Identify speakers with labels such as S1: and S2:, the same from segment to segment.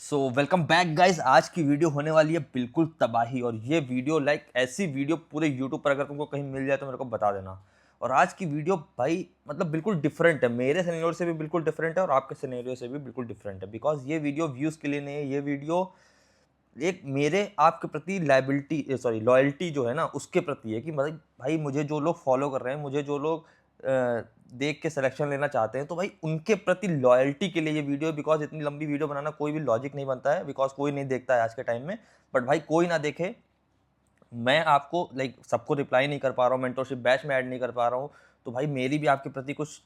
S1: Welcome back guys. आज की video होने वाली है बिल्कुल तबाही। और ये वीडियो ऐसी वीडियो पूरे यूट्यूब पर अगर तुमको कहीं मिल जाए तो मेरे को बता देना। और आज की वीडियो भाई मतलब बिल्कुल डिफरेंट है, मेरे सिनेरियो से भी बिल्कुल डिफरेंट है और आपके सिनेरियो से भी बिल्कुल डिफरेंट है। बिकॉज ये वीडियो व्यूज़ के लिए नहीं है, ये वीडियो एक मेरे आपके प्रति लॉयल्टी जो है ना उसके प्रति है। कि मतलब भाई मुझे जो लोग फॉलो कर रहे हैं, मुझे जो लोग देख के सिलेक्शन लेना चाहते हैं, तो भाई उनके प्रति लॉयल्टी के लिए ये वीडियो। बिकॉज इतनी लंबी वीडियो बनाना कोई भी लॉजिक नहीं बनता है, बिकॉज कोई नहीं देखता है आज के टाइम में। बट भाई कोई ना देखे, मैं आपको सबको रिप्लाई नहीं कर पा रहा हूँ, मेंटरशिप बैच में ऐड नहीं कर पा रहा हूँ, तो भाई मेरी भी आपके प्रति कुछ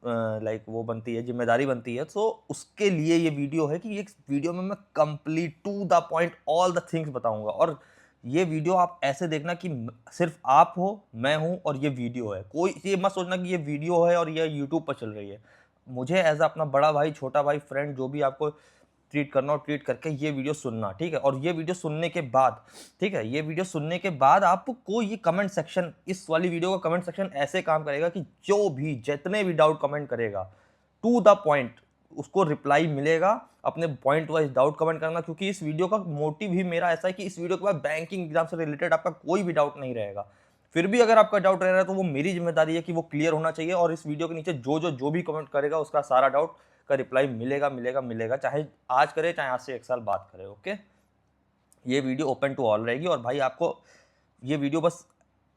S1: वो बनती है, जिम्मेदारी बनती है। तो उसके लिए ये वीडियो है कि एक वीडियो में मैं complete to the point all the things बताऊंगा। और ये वीडियो आप ऐसे देखना कि सिर्फ आप हो, मैं हूं और ये वीडियो है। कोई ये मत सोचना कि ये वीडियो है और ये यूट्यूब पर चल रही है। मुझे एज अपना बड़ा भाई, छोटा भाई, फ्रेंड, जो भी आपको ट्रीट करना और ट्रीट करके ये वीडियो सुनना, ठीक है। और ये वीडियो सुनने के बाद, ठीक है, ये वीडियो सुनने के बाद आपको ये कमेंट सेक्शन, इस वाली वीडियो का कमेंट सेक्शन ऐसे काम करेगा कि जो भी जितने भी डाउट कमेंट करेगा, टू द पॉइंट उसको रिप्लाई मिलेगा। अपने पॉइंट वाइज डाउट कमेंट करना, क्योंकि इस वीडियो का मोटिव ही मेरा ऐसा है कि इस वीडियो के बाद बैंकिंग एग्जाम से रिलेटेड आपका कोई भी डाउट नहीं रहेगा। फिर भी अगर आपका डाउट रह रहा है तो वो मेरी जिम्मेदारी है कि वो क्लियर होना चाहिए। और इस वीडियो के नीचे जो भी कमेंट करेगा उसका सारा डाउट का रिप्लाई मिलेगा मिलेगा मिलेगा, चाहे आज करे चाहे आज से 1 साल बाद करे। ओके, ये वीडियो ओपन टू ऑल रहेगी। और भाई आपको ये वीडियो बस,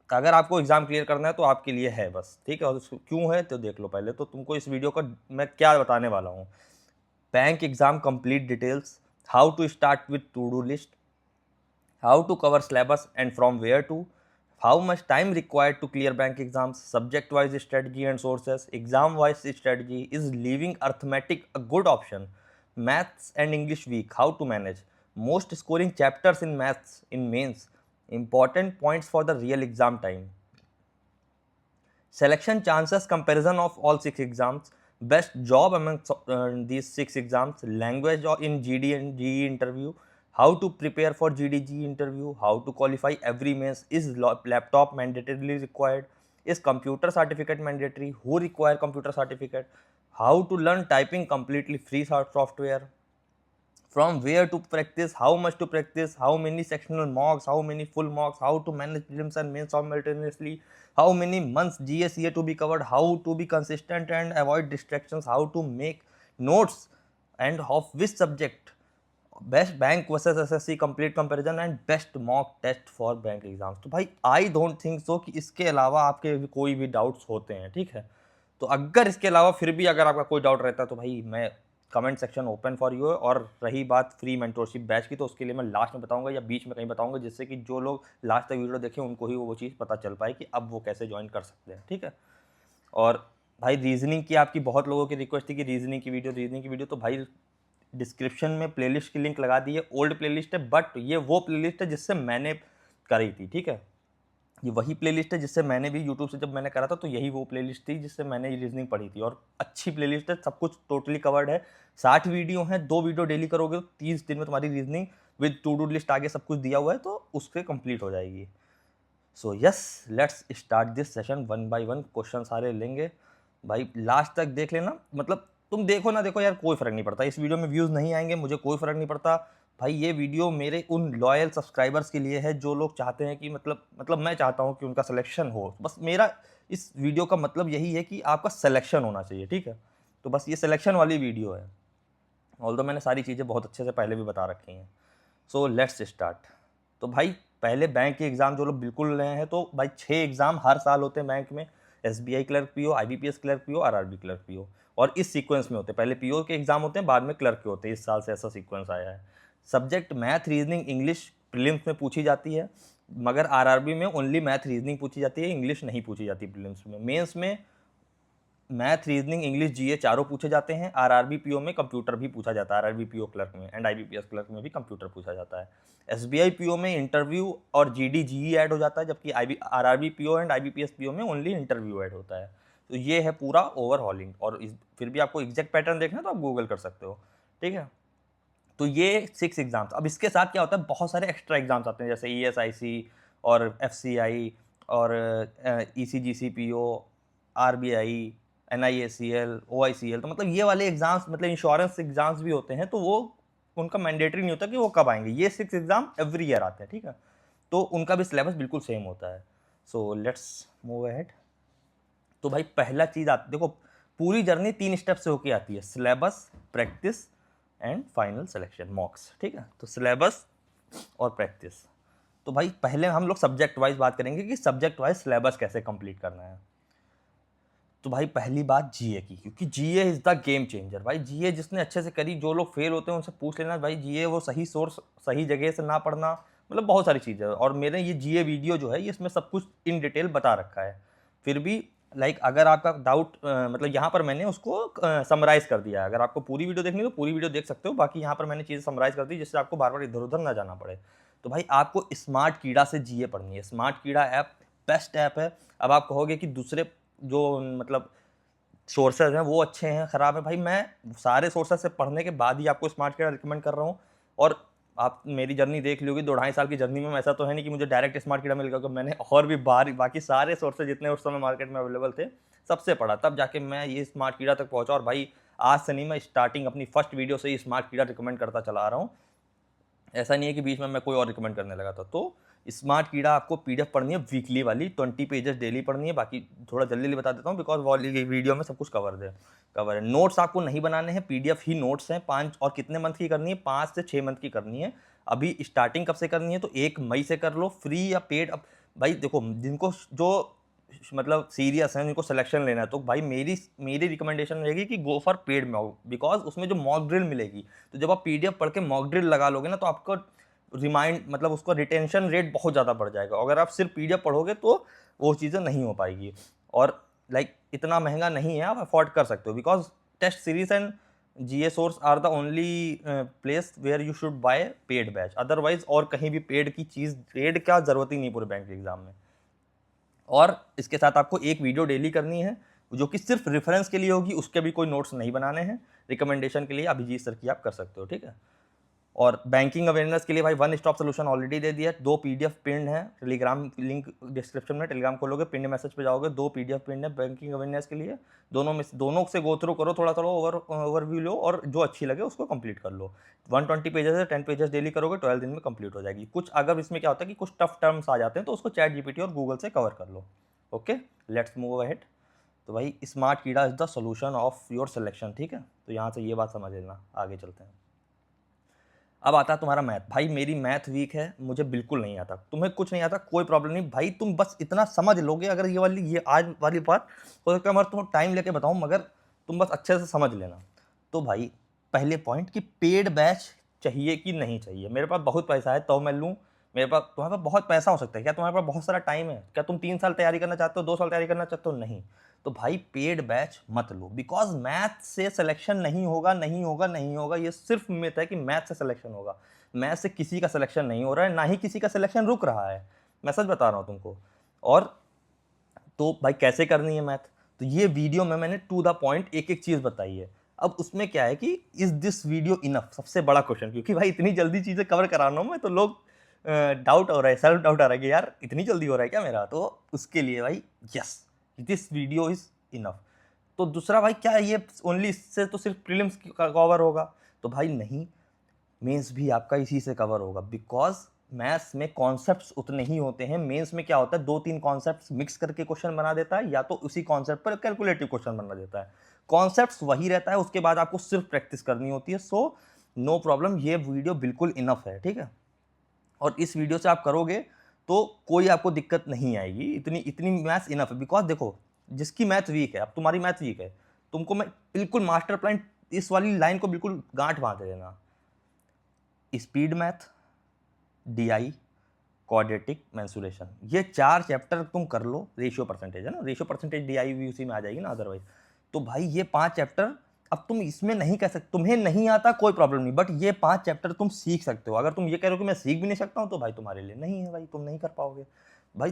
S1: अगर आपको एग्जाम क्लियर करना है तो आपके लिए है बस, ठीक है। और क्यों है तो देख लो पहले। तो तुमको इस वीडियो का मैं क्या बताने वाला हूँ: bank exam complete details, how to start with to do list, how to cover syllabus and from where to, how much time required to clear bank exams, subject wise strategy and sources, exam wise strategy, is leaving arithmetic a good option, maths and English weak, how to manage, most scoring chapters in maths in mains, important points for the real exam time, selection chances comparison of all 6 exams, best job among these 6 exams, language in GD and GE interview, how to prepare for GDG interview, how to qualify every mains, is laptop mandatorily required, is computer certificate mandatory, who require computer certificate, how to learn typing completely free software, from where to practice, how much to practice, how many sectional mocks, how many full mocks, how to manage prelims and mains simultaneously, how many months GSEA to be covered, how to be consistent and avoid distractions, how to make notes and of which subject, best bank versus SSC complete comparison and best mock test for bank exams. तो भाई I don't think so कि इसके अलावा आपके भी कोई भी doubts होते हैं, ठीक है। तो अगर इसके अलावा फिर भी अगर आपका कोई डाउट रहता है तो भाई मैं comment section open for you है। और रही बात फ्री मेंटोरशिप बैच की, तो उसके लिए मैं लास्ट में बताऊंगा या बीच में कहीं बताऊंगा, जिससे कि जो लोग लास्ट तक वीडियो देखें उनको ही वो चीज़ पता चल पाए कि अब वो कैसे ज्वाइन कर सकते हैं, ठीक है। और भाई रीजनिंग की आपकी बहुत लोगों की रिक्वेस्ट थी कि रीजनिंग की वीडियो, तो भाई डिस्क्रिप्शन में प्लेलिस्ट की लिंक लगा दी है। ओल्ड प्लेलिस्ट है, बट ये वो प्लेलिस्ट है जिससे मैंने करी थी, ठीक है। ये वही प्लेलिस्ट है जिससे मैंने भी यूट्यूब से जब मैंने करा था, तो यही वो प्लेलिस्ट थी जिससे मैंने रीजनिंग पढ़ी थी। और अच्छी प्लेलिस्ट है, सब कुछ टोटली कवर्ड है। 60 वीडियो हैं, 2 वीडियो डेली करोगे तो 30 दिन में तुम्हारी reasoning with two do list आगे सब कुछ दिया हुआ है, तो उससे कंप्लीट हो जाएगी। So yes, let's start this session. One by one question सारे लेंगे भाई, लास्ट तक देख लेना। मतलब तुम देखो ना देखो यार, कोई फर्क नहीं पड़ता। इस वीडियो में व्यूज़ नहीं आएंगे, मुझे कोई फर्क नहीं पड़ता भाई। ये वीडियो मेरे उन लॉयल सब्सक्राइबर्स के लिए है जो लोग चाहते हैं कि मतलब मैं चाहता हूँ कि उनका सिलेक्शन हो। बस मेरा इस वीडियो का मतलब यही है कि आपका सिलेक्शन होना चाहिए, ठीक है। तो बस ये सिलेक्शन वाली वीडियो है। ऑल्दो मैंने सारी चीज़ें बहुत अच्छे से पहले भी बता रखी हैं। So let's start. तो भाई पहले बैंक के एग्ज़ाम जो लोग बिल्कुल नए हैं, तो भाई 6 एग्ज़ाम हर साल होते हैं बैंक में। SBI clerk PO, IBPS clerk PO, RRB clerk PO. और इस सीक्वेंस में होते हैं, पहले पीओ के एग्ज़ाम होते हैं, बाद में क्लर्क के होते हैं। इस साल से ऐसा सीक्वेंस आया है। Subject math, reasoning, English prelims में पूछी जाती है, मगर आरआरबी में ओनली मैथ रीजनिंग पूछी जाती है, इंग्लिश नहीं पूछी जाती प्रीलिम्स में। मेंस में मैथ, रीजनिंग, इंग्लिश, जीए चारों पूछे जाते हैं। आरआरबी पीओ में कंप्यूटर भी पूछा जाता है, आरआरबी पीओ क्लर्क में, एंड आईबीपीएस क्लर्क में भी कंप्यूटर पूछा जाता है। एसबीआई पीओ में इंटरव्यू और जीडी जीई ऐड हो जाता है, जबकि RRB PO and IBPS PO में ओनली इंटरव्यू ऐड होता है। तो ये है पूरा ओवरहॉलिंग। और फिर भी आपको एग्जैक्ट पैटर्न देखना है तो आप गूगल कर सकते हो, ठीक है। तो ये 6 एग्जाम्स। अब इसके साथ क्या होता है, बहुत सारे एक्स्ट्रा एग्जाम्स आते हैं, जैसे ईएसआईसी और एफसीआई और ईसीजीसीपीओ, आरबीआई, एनआईएसीएल, ओआईसीएल। तो मतलब ये वाले एग्जाम्स, मतलब इंश्योरेंस एग्जाम्स भी होते हैं, तो वो उनका मैंडेटरी नहीं होता कि वो कब आएंगे। ये 6 एग्जाम एवरी ईयर आते हैं, ठीक है, तो उनका भी सिलेबस बिल्कुल सेम होता है। So let's move ahead. तो भाई पहला चीज़ देखो, पूरी जर्नी 3 स्टेप से होके आती है, syllabus, practice and final selection, मॉक्स, ठीक है। तो सिलेबस और प्रैक्टिस, तो भाई पहले हम लोग सब्जेक्ट वाइज बात करेंगे कि सब्जेक्ट वाइज सिलेबस कैसे कंप्लीट करना है। तो भाई पहली बात जीए की, क्योंकि जीए इज़ द गेम चेंजर। भाई जीए जिसने अच्छे से करी, जो लोग फेल होते हैं उनसे पूछ लेना भाई, जीए वो सही सोर्स, सही जगह से ना पढ़ना, मतलब बहुत सारी चीज़ें। और मेरे ये जीए वीडियो जो है इसमें सब कुछ इन डिटेल बता रखा है। फिर भी अगर आपका डाउट मतलब यहाँ पर मैंने उसको समराइज़ कर दिया है। अगर आपको पूरी वीडियो देखनी है तो पूरी वीडियो देख सकते हो, बाकी यहाँ पर मैंने चीज़ें समराइज़ कर दी जिससे आपको बार बार इधर उधर ना जाना पड़े। तो भाई आपको स्मार्ट कीड़ा से जीए पढ़नी है। स्मार्ट कीड़ा ऐप बेस्ट ऐप है। अब आप कहोगे कि दूसरे जो मतलब सोर्सेज हैं वो अच्छे हैं, ख़राब है, भाई मैं सारे सोर्सेज से पढ़ने के बाद ही आपको स्मार्ट कीड़ा रिकमेंड कर रहा हूँ। और आप मेरी जर्नी देख लोगे, 2-2.5 साल की जर्नी में ऐसा तो है नहीं कि मुझे डायरेक्ट स्मार्ट कीड़ा मिल गया, तो मैंने और भी बाकी सारे सोर्सेज जितने उस समय मार्केट में अवेलेबल थे सबसे पढ़ा, तब जाके मैं ये स्मार्ट कीड़ा तक पहुँचा। और भाई आज से नहीं, मैं स्टार्टिंग अपनी फर्स्ट वीडियो से ही स्मार्ट कीड़ा रिकमेंड करता चला आ रहा हूँ। ऐसा नहीं है कि बीच में मैं कोई और रिकमेंड करने लगा था। तो स्मार्ट कीड़ा आपको पीडीएफ पढ़नी है वीकली वाली, 20 पेजेस डेली पढ़नी है। बाकी थोड़ा जल्दी जल्दी बता देता हूँ बिकॉज वाली वीडियो में सब कुछ कवर है। नोट्स आपको नहीं बनाने हैं, पीडीएफ ही नोट्स हैं। 5 और कितने मंथ की करनी है, 5 से 6 मंथ की करनी है। अभी स्टार्टिंग कब से करनी है, तो 1 मई से कर लो, फ्री या पेड। अब भाई देखो, जिनको जो मतलब सीरियस हैं, जिनको सिलेक्शन लेना है, तो भाई मेरी रिकमेंडेशन रहेगी कि go for paid mock, because उसमें जो मॉक ड्रिल मिलेगी, तो जब आप पीडीएफ पढ़ के मॉक ड्रिल लगा लोगे ना, तो आपका रिमाइंड मतलब उसका रिटेंशन रेट बहुत ज़्यादा बढ़ जाएगा। अगर आप सिर्फ पीडीएफ पढ़ोगे तो वो चीज़ें नहीं हो पाएगी। और इतना महंगा नहीं है, आप अफोर्ड कर सकते हो, because test series and GA source are the only place where you should buy paid batch. Otherwise और कहीं भी पेड की चीज़, पेड क्या ज़रूरत ही नहीं पूरे बैंक के एग्जाम में। और इसके साथ आपको एक वीडियो डेली करनी है जो कि सिर्फ रेफरेंस के लिए होगी, उसके भी कोई नोट्स नहीं बनाने हैं। रिकमेंडेशन के लिए अभिजीत सर की आप कर सकते हो, ठीक है। और बैंकिंग अवेयरनेस के लिए भाई वन स्टॉप सोल्यूशन ऑलरेडी दे दिया है। 2 पीडीएफ पिंड है, टेलीग्राम लिंक डिस्क्रिप्शन में, टेलीग्राम खोलोगे पिंड मैसेज पे जाओगे, 2 पीडीएफ पिंड है बैंकिंग अवेयरनेस के लिए। दोनों से गो थ्रू करो, थोड़ा थोड़ा ओवरव्यू लो और जो अच्छी लगे उसको कंप्लीट कर लो। 120 पेजेस है, 10 पेजेस डेली करोगे, 12 दिन में कंप्लीट हो जाएगी। कुछ अगर इसमें क्या होता है कि कुछ टफ टर्म्स आ जाते हैं तो उसको चैट जीपीटी और गूगल से कवर कर लो। Okay, let's move ahead. तो भाई smart Keeda is the solution of your selection, ठीक है। तो यहाँ से ये बात समझ लेना, आगे चलते हैं। अब आता है तुम्हारा मैथ। भाई मेरी मैथ वीक है, मुझे बिल्कुल नहीं आता, तुम्हें कुछ नहीं आता, कोई प्रॉब्लम नहीं भाई, तुम बस इतना समझ लोगे। अगर ये आज वाली बात हो सकता है मगर तुम टाइम लेके बताऊं, मगर तुम बस अच्छे से समझ लेना। तो भाई पहले पॉइंट कि पेड बैच चाहिए कि नहीं चाहिए। मेरे पास बहुत पैसा है तो मैं लूँ, मेरे पास, तुम्हारे पास बहुत पैसा हो सकता है, क्या तुम्हारे पास बहुत सारा टाइम है, क्या तुम 3 साल तैयारी करना चाहते हो, 2 साल तैयारी करना चाहते हो, नहीं, तो भाई पेड बैच मत लो। बिकॉज मैथ से सिलेक्शन नहीं होगा, नहीं होगा, नहीं होगा। ये सिर्फ मिथ है कि मैथ से सिलेक्शन होगा। मैथ से किसी का सिलेक्शन नहीं हो रहा है, ना ही किसी का सिलेक्शन रुक रहा है, मैं सच बता रहा हूँ तुमको। और तो भाई कैसे करनी है मैथ, तो ये वीडियो में मैंने टू द पॉइंट एक एक चीज़ बताई है। अब उसमें क्या है कि इज दिस वीडियो इनफ, सबसे बड़ा क्वेश्चन, क्योंकि भाई इतनी जल्दी चीज़ें कवर करा रहा हूँ मैं, तो लोग डाउट हो रहा है, सेल्फ डाउट आ रहा है कि यार इतनी जल्दी हो रहा है क्या मेरा। तो उसके लिए भाई yes, this video is enough. तो दूसरा भाई क्या ये ओनली इससे तो सिर्फ प्रीलिम्स कवर होगा, तो भाई नहीं, मेंस भी आपका इसी से कवर होगा। बिकॉज मैथ्स में कॉन्सेप्ट्स उतने ही होते हैं, मेंस में क्या होता है 2-3 कॉन्सेप्ट्स मिक्स करके क्वेश्चन बना देता है, या तो उसी कॉन्सेप्ट पर कैलकुलेटिव क्वेश्चन बना देता है। कॉन्सेप्ट्स वही रहता है, उसके बाद आपको सिर्फ प्रैक्टिस करनी होती है। सो नो प्रॉब्लम, ये वीडियो बिल्कुल इनफ है, ठीक है। और इस वीडियो से आप करोगे तो कोई आपको दिक्कत नहीं आएगी, इतनी इतनी मैथ्स इनफ है। बिकॉज देखो, जिसकी मैथ वीक है, अब तुम्हारी मैथ वीक है, तुमको मैं बिल्कुल मास्टर प्लान, इस वाली लाइन को बिल्कुल गांठ बांध देना। Speed math, DI, quadratic, mensuration, ये 4 चैप्टर तुम कर लो। रेशियो परसेंटेज है ना, रेशियो परसेंटेज डीआई भी उसी में आ जाएगी ना अदरवाइज। तो भाई ये 5 चैप्टर अब तुम इसमें नहीं कह सकते, तुम्हें नहीं आता कोई प्रॉब्लम नहीं, बट ये 5 चैप्टर तुम सीख सकते हो। अगर तुम ये कह रहे हो कि मैं सीख भी नहीं सकता हूँ, तो भाई तुम्हारे लिए नहीं है भाई, तुम नहीं कर पाओगे भाई।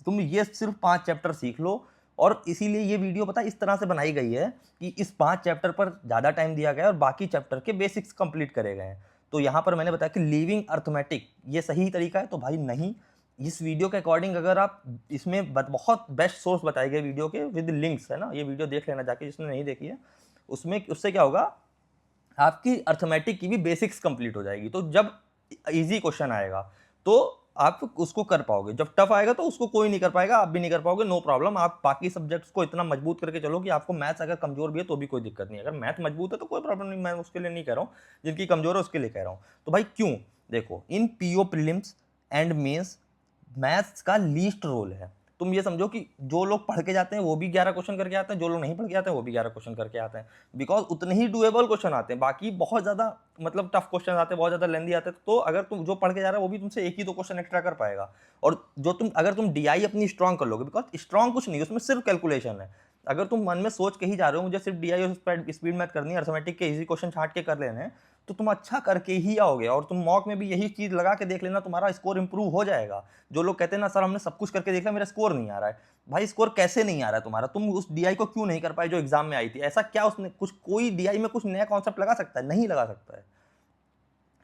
S1: तुम ये सिर्फ 5 चैप्टर सीख लो। और इसीलिए ये वीडियो पता इस तरह से बनाई गई है कि इस 5 चैप्टर पर ज़्यादा टाइम दिया गया है और बाकी चैप्टर के बेसिक्स कंप्लीट करे गए हैं। तो यहाँ पर मैंने बताया कि लीविंग अर्थमेटिक ये सही तरीका है, तो भाई नहीं, इस वीडियो के अकॉर्डिंग अगर आप इसमें बहुत बेस्ट सोर्स बताए गए वीडियो के विद लिंक्स है ना, ये वीडियो देख लेना जाके जिसने नहीं देखी है। उसमें उससे क्या होगा आपकी अर्थमेटिक की भी बेसिक्स कंप्लीट हो जाएगी। तो जब इजी क्वेश्चन आएगा तो आप उसको कर पाओगे, जब टफ आएगा तो उसको कोई नहीं कर पाएगा, आप भी नहीं कर पाओगे, नो प्रॉब्लम। आप बाकी सब्जेक्ट्स को इतना मजबूत करके चलो कि आपको मैथ्स अगर कमजोर भी है तो भी कोई दिक्कत नहीं है। अगर मैथ मजबूत है तो कोई प्रॉब्लम नहीं, मैं उसके लिए नहीं कह रहा हूँ, जिनकी कमजोर है उसके लिए कह रहा हूँ। तो भाई क्यों, देखो in PO prelims and mains maths का लीस्ट रोल है। तुम ये समझो कि जो लोग पढ़ के जाते हैं वो भी 11 क्वेश्चन करके आते हैं, जो लोग नहीं पढ़ के आते हैं वो भी 11 क्वेश्चन करके आते हैं, बिकॉज उतने ही डुएबल क्वेश्चन आते हैं। बाकी बहुत ज्यादा मतलब टफ क्वेश्चन आते हैं, बहुत ज्यादा लेंदी आते हैं। तो अगर तुम जो पढ़ के जा रहे हो वो भी तुमसे एक ही दो क्वेश्चन एक्स्ट्रा कर पाएगा। और जो तुम अगर तुम डीआई अपनी स्ट्रांग कर लोगे, बिकॉज स्ट्रांग कुछ नहीं उसमें सिर्फ कैलकुलेशन है। अगर तुम मन में सोच के ही जा रहे हो मुझे सिर्फ डीआई और स्पीड मैथ करनी है, अर्थमेटिक के इजी क्वेश्चन छांट के कर लेने हैं, तो तुम अच्छा करके ही आओगे। और तुम मॉक में भी यही चीज लगा के देख लेना, तुम्हारा स्कोर इंप्रूव हो जाएगा। जो लोग कहते हैं ना सर हमने सब कुछ करके देखा मेरा स्कोर नहीं आ रहा है, भाई स्कोर कैसे नहीं आ रहा है तुम्हारा? तुम उस डीआई को क्यों नहीं कर पाए जो एग्जाम में आई थी? ऐसा क्या उसने कुछ, कोई डीआई में कुछ नया कॉन्सेप्ट लगा सकता है? नहीं लगा सकता है,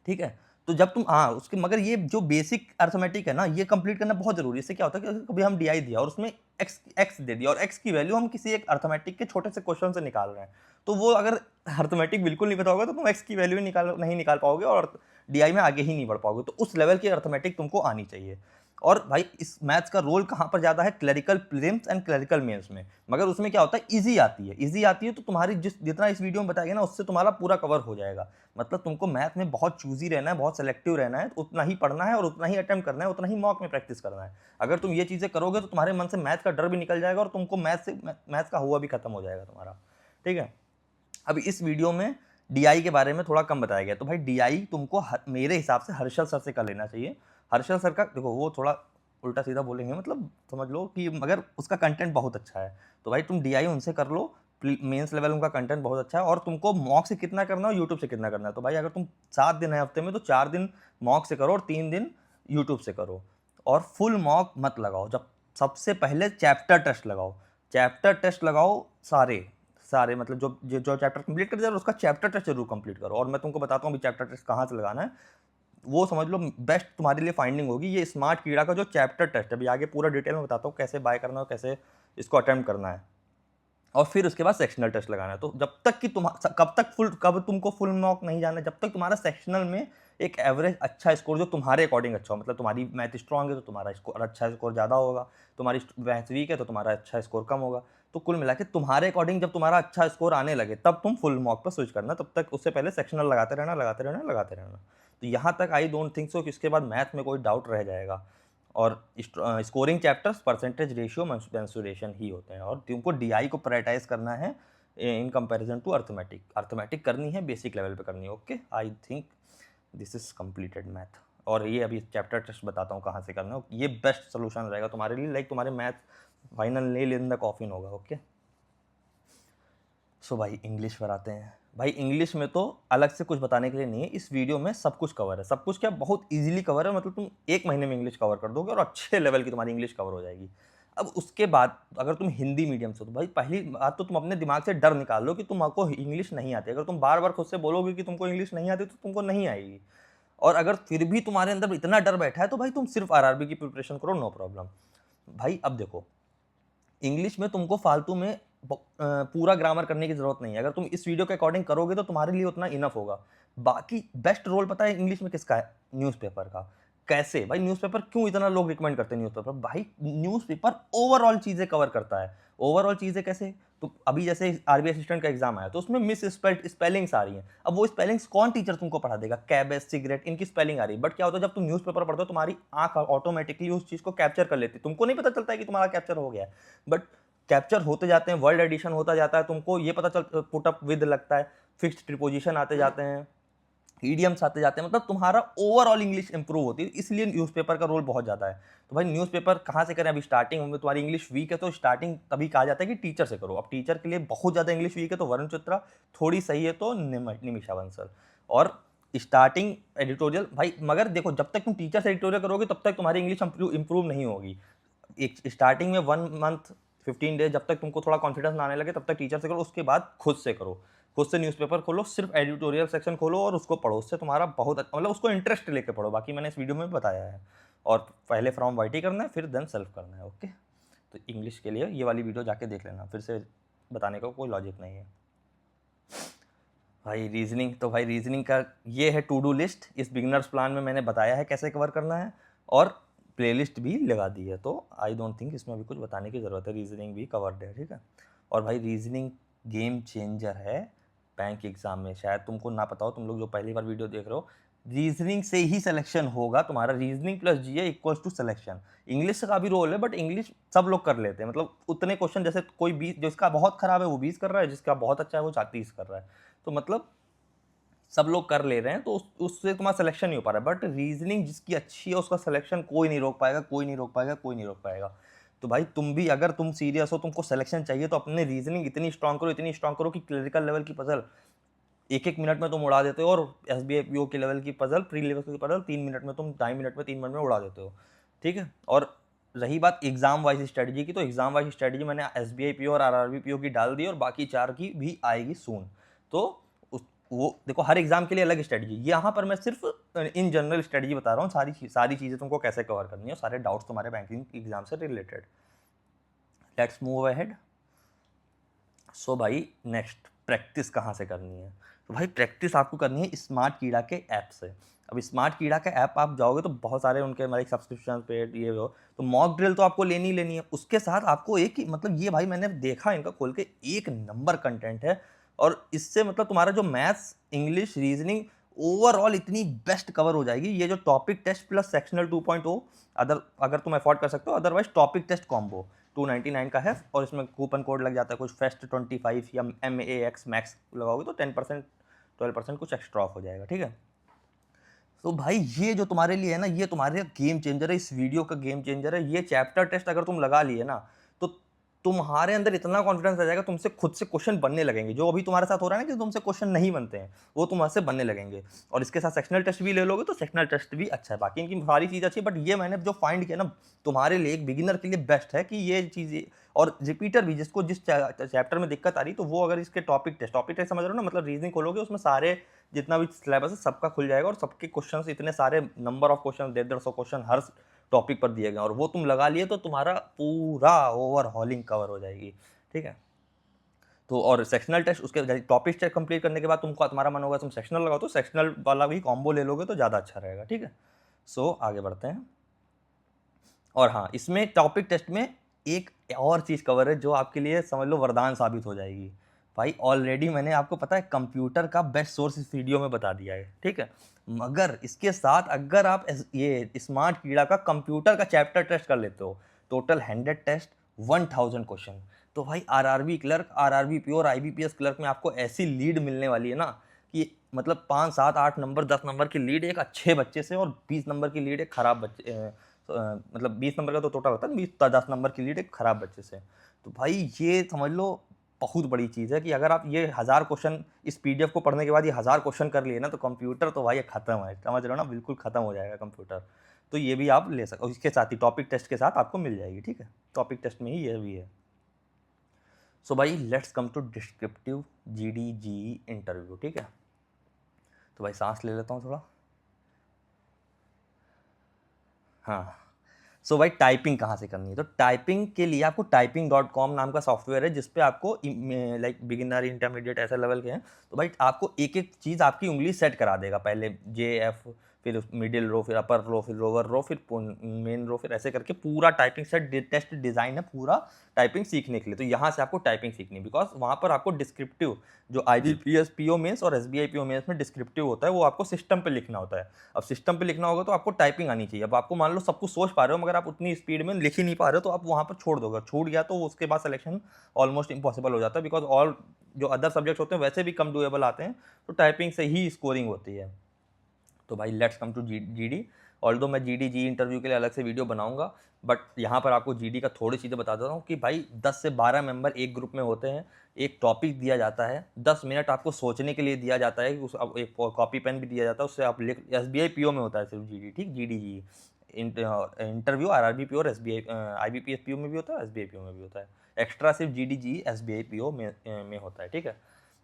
S1: ठीक है। तो जब तुम उसके, मगर ये जो बेसिक अर्थमेटिक है ना ये कंप्लीट करना बहुत जरूरी है। इससे क्या होता है कि कभी हम डीआई दिया और उसमें एक्स दे दिया और एक्स की वैल्यू हम किसी एक अर्थमेटिक के छोटे से क्वेश्चन से निकाल रहे हैं, तो वो अगर अर्थमेटिक बिल्कुल नहीं पता होगा तो तुम एक्स की वैल्यू नहीं निकाल पाओगे और डीआई में आगे ही नहीं बढ़ पाओगे। तो उस लेवल की अर्थमेटिक तुमको आनी चाहिए। और भाई इस मैथ्स का रोल कहाँ पर ज़्यादा है? Clerical prelims and clerical mains में। मगर उसमें क्या होता है, इजी आती है। इजी आती है तो तुम्हारी जितना इस वीडियो में बताया गया ना उससे तुम्हारा पूरा कवर हो जाएगा। मतलब तुमको मैथ में बहुत चूजी रहना है, बहुत सेलेक्टिव रहना है, उतना ही पढ़ना है और उतना ही अटेम्प्ट करना है, उतना ही मॉक में प्रैक्टिस करना है। अगर तुम ये चीज़ें करोगे तो तुम्हारे मन से मैथ का डर भी निकल जाएगा और तुमको मैथ का हुआ भी खत्म हो जाएगा तुम्हारा, ठीक है। अब इस वीडियो में डीआई के बारे में थोड़ा कम बताया गया, तो भाई डीआई तुमको मेरे हिसाब से हर्षल सर से कर लेना चाहिए। हर्षल सर का देखो वो थोड़ा उल्टा सीधा बोलेंगे, मतलब समझ लो कि, मगर उसका कंटेंट बहुत अच्छा है। तो भाई तुम डीआई उनसे कर लो, मेंस लेवल उनका कंटेंट बहुत अच्छा है। और तुमको मॉक से कितना करना है, यूट्यूब से कितना करना है, तो भाई अगर तुम 7 दिन है हफ्ते में तो 4 दिन मॉक से करो और 3 दिन यूट्यूब से करो। और फुल मॉक मत लगाओ, जब सबसे पहले चैप्टर टेस्ट लगाओ। चैप्टर टेस्ट लगाओ सारे सारे, मतलब जो चैप्टर कंप्लीट कर दिया उसका चैप्टर टेस्ट जरूर कंप्लीट करो। और मैं तुमको बताता हूँ अभी चैप्टर टेस्ट कहाँ से लगाना है, वो समझ लो बेस्ट तुम्हारे लिए फाइंडिंग होगी। ये स्मार्ट कीड़ा का जो चैप्टर टेस्ट है, अभी आगे पूरा डिटेल में बताता हूँ कैसे बाय करना है, कैसे इसको अटेम्प्ट करना है। और फिर उसके बाद सेक्शनल टेस्ट लगाना है। तो जब तक कि कब तुमको फुल मॉक नहीं जाना है, जब तक तुम्हारा सेक्शनल में एक एवरेज अच्छा स्कोर जो तुम्हारे अकॉर्डिंग अच्छा हो, मतलब तुम्हारी मैथ स्ट्रांग है तो तुम्हारा स्कोर अच्छा स्कोर ज़्यादा होगा, तुम्हारी मैथ वीक है तो तुम्हारा अच्छा स्कोर कम होगा। तो कुल मिला के तुम्हारे अकॉर्डिंग जब तुम्हारा अच्छा स्कोर आने लगे तब तुम फुल मॉक पर स्विच करना, तब तक उससे पहले सेक्शनल लगाते रहना लगाते रहना लगाते रहना। तो यहाँ तक आई डोंट थिंक सो कि इसके बाद मैथ में कोई डाउट रह जाएगा। और scoring chapters percentage ratio mensuration ही होते हैं, और तुमको डीआई को प्रायोरिटाइज करना है in comparison to arithmetic. Arithmetic करनी है बेसिक लेवल पे करनी है। Okay, I think this is completed math. और ये अभी चैप्टर टेस्ट बताता हूँ कहाँ से करना है, ये बेस्ट सोल्यूशन रहेगा तुम्हारे लिए, लाइक तुम्हारे math final nail in the coffin होगा। ओके, सो भाई इंग्लिश पर आते हैं। भाई इंग्लिश में तो अलग से कुछ बताने के लिए नहीं है, इस वीडियो में सब कुछ कवर है। सब कुछ क्या, बहुत इजीली कवर है, मतलब तुम 1 महीने में इंग्लिश कवर कर दोगे और अच्छे लेवल की तुम्हारी इंग्लिश कवर हो जाएगी। अब उसके बाद अगर तुम हिंदी मीडियम से, तो भाई पहली बात तो तुम अपने दिमाग से डर निकाल लो कि तुमको इंग्लिश नहीं आती। अगर तुम बार बार खुद से बोलोगे कि तुमको इंग्लिश नहीं आती तो तुमको नहीं आएगी। और अगर फिर भी तुम्हारे अंदर इतना डर बैठा है तो भाई तुम सिर्फ आरआरबी की प्रिपरेशन करो, नो प्रॉब्लम। भाई अब देखो, इंग्लिश में तुमको फालतू में पूरा ग्रामर करने की जरूरत नहीं है। अगर तुम इस वीडियो के अकॉर्डिंग करोगे तो तुम्हारे लिए उतना इनफ होगा। बाकी बेस्ट रोल पता है इंग्लिश में किसका है? न्यूज़पेपर का। कैसे भाई? न्यूज़पेपर क्यों इतना लोग रिकमेंड करते हैं न्यूज़पेपर? भाई न्यूज़पेपर ओवरऑल चीजें कवर करता है। ओवरऑल चीजें कैसे? तो अभी जैसे आरबीआई असिस्टेंट का एग्जाम आया तो उसमें मिस स्पेलिंग्स आ रही हैं। अब वो स्पेलिंग्स कौन टीचर तुमको पढ़ा देगा? कैबेज, सिगरेट, इनकी स्पेलिंग आ रही है। बट क्या होता है जब तुम न्यूज़पेपर पढ़ते हो तुम्हारी आंख ऑटोमेटिकली उस चीज को कैप्चर कर लेती है, तुमको नहीं पता चलता है कि तुम्हारा कैप्चर हो गया है, बट कैप्चर होते जाते हैं, वर्ड एडिशन होता जाता है, तुमको ये पता चल पुट अप विद लगता है, फिक्स्ड प्रीपोजिशन आते जाते हैं, ईडियम्स आते जाते हैं, मतलब तुम्हारा ओवरऑल इंग्लिश इंप्रूव होती है। इसलिए न्यूज़पेपर का रोल बहुत ज़्यादा है। तो भाई न्यूज़पेपर कहाँ से करें? अभी स्टार्टिंग में तुम्हारी इंग्लिश वीक है तो स्टार्टिंग तभी कहा जाता है कि टीचर से करो। अब टीचर के लिए बहुत ज़्यादा इंग्लिश वीक है तो वरुण चित्रा, थोड़ी सही है तो निमिषा बंसल। और स्टार्टिंग एडिटोरियल भाई, मगर देखो जब तक तुम टीचर से एडिटोरियल करोगे तब तक तुम्हारी इंग्लिश इंप्रूव नहीं होगी। एक स्टार्टिंग में 1 मंथ 15 डेज जब तक तुमको थोड़ा कॉन्फिडेंस आने लगे तब तक टीचर से करो, उसके बाद खुद से करो। खुद से न्यूज़पेपर खोलो, सिर्फ एडिटोरियल सेक्शन खोलो और उसको पढ़ो। उससे तुम्हारा बहुत मतलब उसको इंटरेस्ट लेके पढ़ो। बाकी मैंने इस वीडियो में बताया है। और पहले फ्रॉम वाइटी करना है फिर देन सेल्फ करना है। ओके, तो इंग्लिश के लिए ये वाली वीडियो जाके देख लेना, फिर से बताने का कोई लॉजिक नहीं है। भाई रीजनिंग, तो भाई रीजनिंग का ये है टू डू लिस्ट, इस बिगनर्स प्लान में मैंने बताया है कैसे कवर करना है, और प्लेलिस्ट भी लगा दी है, तो आई डोंट थिंक इसमें अभी कुछ बताने की ज़रूरत है, रीजनिंग भी कवर्ड है, ठीक है। और भाई रीजनिंग गेम चेंजर है बैंक एग्जाम में, शायद तुमको ना पता हो, तुम लोग जो पहली बार वीडियो देख रहे हो, रीजनिंग से ही सिलेक्शन होगा तुम्हारा, reasoning plus GA equals to selection. English का भी रोल है, बट इंग्लिश सब लोग कर लेते हैं, मतलब उतने क्वेश्चन, जैसे कोई 20, जिसका बहुत खराब है वो 20 कर रहा है, जिसका बहुत अच्छा है वो 30 कर रहा है, तो मतलब सब लोग कर ले रहे हैं, तो उससे तुम्हारा सिलेक्शन नहीं हो पा रहा है। बट रीजनिंग जिसकी अच्छी है उसका सिलेक्शन कोई नहीं रोक पाएगा, कोई नहीं रोक पाएगा, कोई नहीं रोक पाएगा। तो भाई तुम भी, अगर तुम सीरियस हो, तुमको सिलेक्शन चाहिए, तो अपने रीजनिंग इतनी स्ट्रांग करो, इतनी स्ट्रांग करो कि क्लरिकल लेवल की पजल 1-1 मिनट में तुम उड़ा देते हो, और SBI PO के लेवल की पजल, प्री लेवल की पजल 3 मिनट में, तुम 2.5 मिनट में, 3 मिनट में उड़ा देते हो, ठीक है। और रही बात एग्जाम वाइज स्ट्रेटजी की, तो एग्जाम वाइज स्ट्रेटजी मैंने SBI PO और RRB PO की डाल दी, और बाकी 4 की भी आएगी सून। तो वो देखो, हर एग्जाम के लिए अलग स्ट्रेटजी, यहाँ पर मैं सिर्फ इन जनरल स्ट्रेटजी बता रहा हूँ, सारी चीज़ें तुमको कैसे कवर करनी है, सारे डाउट्स तुम्हारे बैंकिंग एग्जाम से related. Let's move ahead. So भाई नेक्स्ट, प्रैक्टिस कहाँ से करनी है? तो भाई प्रैक्टिस आपको करनी है स्मार्ट कीड़ा के ऐप से। अब स्मार्ट कीड़ा का ऐप आप जाओगे तो बहुत सारे उनके हमारे सब्सक्रिप्शन पे ये वो, तो मॉक ड्रिल तो आपको लेनी ही लेनी है, उसके साथ आपको एक ही, मतलब ये भाई मैंने देखा इनका खोल के, एक नंबर कंटेंट है, और इससे मतलब तुम्हारा जो मैथ्स, इंग्लिश, रीजनिंग ओवरऑल इतनी बेस्ट कवर हो जाएगी। ये जो टॉपिक टेस्ट प्लस सेक्शनल 2.0, अगर तुम अफोर्ड कर सकते हो, अदरवाइज टॉपिक टेस्ट कॉम्बो 299 का है, और इसमें कूपन कोड लग जाता है कुछ FEST25 या MAX मैक्स लगाओगे तो 10% 12% कुछ एक्स्ट्रा ऑफ हो जाएगा, ठीक है। तो भाई ये जो तुम्हारे लिए है ना, ये तुम्हारे गेम चेंजर है, इस वीडियो का गेम चेंजर है। ये चैप्टर टेस्ट अगर तुम लगा लिए ना, तो तुम्हारे अंदर इतना कॉन्फिडेंस आ जाएगा, तुमसे खुद से क्वेश्चन बनने लगेंगे। जो अभी तुम्हारे साथ हो रहा है ना कि तुमसे क्वेश्चन नहीं बनते हैं, वो तुम्हारे से बनने लगेंगे। और इसके साथ सेक्शनल टेस्ट भी ले लोगे तो सेक्शनल टेस्ट भी अच्छा है, बाकी इनकी सारी चीज़ अच्छी है, बट ये मैंने जो फाइंड किया ना, तुम्हारे लिए, एक बिगिनर के लिए बेस्ट है कि ये चीज़। और रिपीटर भी, जिसको जिस चैप्टर में दिक्कत आ रही, तो वो अगर इसके टॉपिक टेस्ट समझ रहे हो ना, मतलब रीजनिंग खोलोगे उसमें सारे जितना भी सिलेबस है सबका खुल जाएगा, और सबके क्वेश्चंस, इतने सारे number of question, 150 question her topic पर दिए गए, और वो तुम लगा लिए तो तुम्हारा पूरा ओवरहॉलिंग कवर हो जाएगी, ठीक है। तो और सेक्शनल टेस्ट, उसके टॉपिक टेस्ट कंप्लीट करने के बाद तुमको, तुम्हारा मन होगा तुम सेक्शनल लगाओ, तो सेक्शनल वाला भी कॉम्बो ले लोगे तो ज़्यादा अच्छा रहेगा, ठीक है। सो आगे बढ़ते हैं। और हाँ, इसमें टॉपिक टेस्ट में एक और चीज़ कवर है जो आपके लिए समझ लो वरदान साबित हो जाएगी। भाई ऑलरेडी मैंने आपको पता है कंप्यूटर का बेस्ट सोर्स इस वीडियो में बता दिया है, ठीक है। मगर इसके साथ अगर आप ये स्मार्ट कीड़ा का कंप्यूटर का चैप्टर टेस्ट कर लेते हो, टोटल 100 टेस्ट, 1000 क्वेश्चन, तो भाई RRB clerk, RRB pure, IBPS clerk में आपको ऐसी लीड मिलने वाली है ना, कि मतलब 5, 7, 8 नंबर, 10 नंबर की लीड एक अच्छे बच्चे से, और 20 नंबर की लीड एक खराब बच्चे, मतलब 20 नंबर का तो टोटल होता है, 10 नंबर की लीड एक खराब बच्चे से। तो भाई ये समझ लो बहुत बड़ी चीज़ है कि अगर आप ये 1000 क्वेश्चन इस PDF को पढ़ने के बाद ये 1000 क्वेश्चन कर लिए ना, तो कंप्यूटर तो भाई ये खत्म है, समझ रहे हो ना, बिल्कुल खत्म हो जाएगा कंप्यूटर। तो ये भी आप ले सकते हो, इसके साथ ही टॉपिक टेस्ट के साथ आपको मिल जाएगी, ठीक है। टॉपिक टेस्ट में ही ये भी है। सो भाई let's come to descriptive GD/GE interview, ठीक है। तो भाई सांस ले लेता हूँ थोड़ा। हाँ, सो भाई टाइपिंग कहाँ से करनी है? तो टाइपिंग के लिए आपको typing.com नाम का सॉफ्टवेयर है, जिसपे आपको लाइक बिगिनर, इंटरमीडिएट ऐसे लेवल के हैं, तो भाई आपको एक एक चीज़ आपकी उंगली सेट करा देगा, पहले JF, फिर मिडिल रो, फिर अपर रो, फिर लोअर रो, फिर मेन रो, फिर ऐसे करके पूरा टाइपिंग सेट टेस्ट डिज़ाइन है पूरा टाइपिंग सीखने के लिए। तो यहाँ से आपको टाइपिंग सीखनी है, बिकॉज वहाँ पर आपको डिस्क्रिप्टिव, जो IBPS PO मेंस और SBI PO मेंस में डिस्क्रिप्टिव होता है, वो आपको सिस्टम पे लिखना होता है। अब सिस्टम पे लिखना होगा तो आपको टाइपिंग आनी चाहिए। अब आपको मान लो सब कुछ सोच पा रहे हो, मगर आप उतनी स्पीड में लिख ही नहीं पा रहे हो, तो आप वहाँ पर छोड़ दोगे, छूट गया तो उसके बाद सिलेक्शन ऑलमोस्ट इम्पॉसिबल हो जाता है, बिकॉज ऑल जो अदर सब्जेक्ट्स होते हैं वैसे भी कम डुएबल आते हैं, तो टाइपिंग से ही स्कोरिंग होती है। तो भाई let's come to GD। Although मैं GD/GE इंटरव्यू के लिए अलग से वीडियो बनाऊंगा, बट यहाँ पर आपको GD का थोड़ी चीज़ें बता देता हूँ कि भाई 10 से 12 मेंबर एक ग्रुप में होते हैं, एक टॉपिक दिया जाता है, 10 मिनट आपको सोचने के लिए दिया जाता है, उस एक कॉपी पेन भी दिया जाता है, उससे आप लिख, SBI PO में होता है सिर्फ GD, ठीक, GD/GE इंटरव्यू RRB PO और SBI IBPS PO में भी होता है, SBI PO में भी होता है, एक्स्ट्रा सिर्फ GD/GE SBI PO में होता है, ठीक है।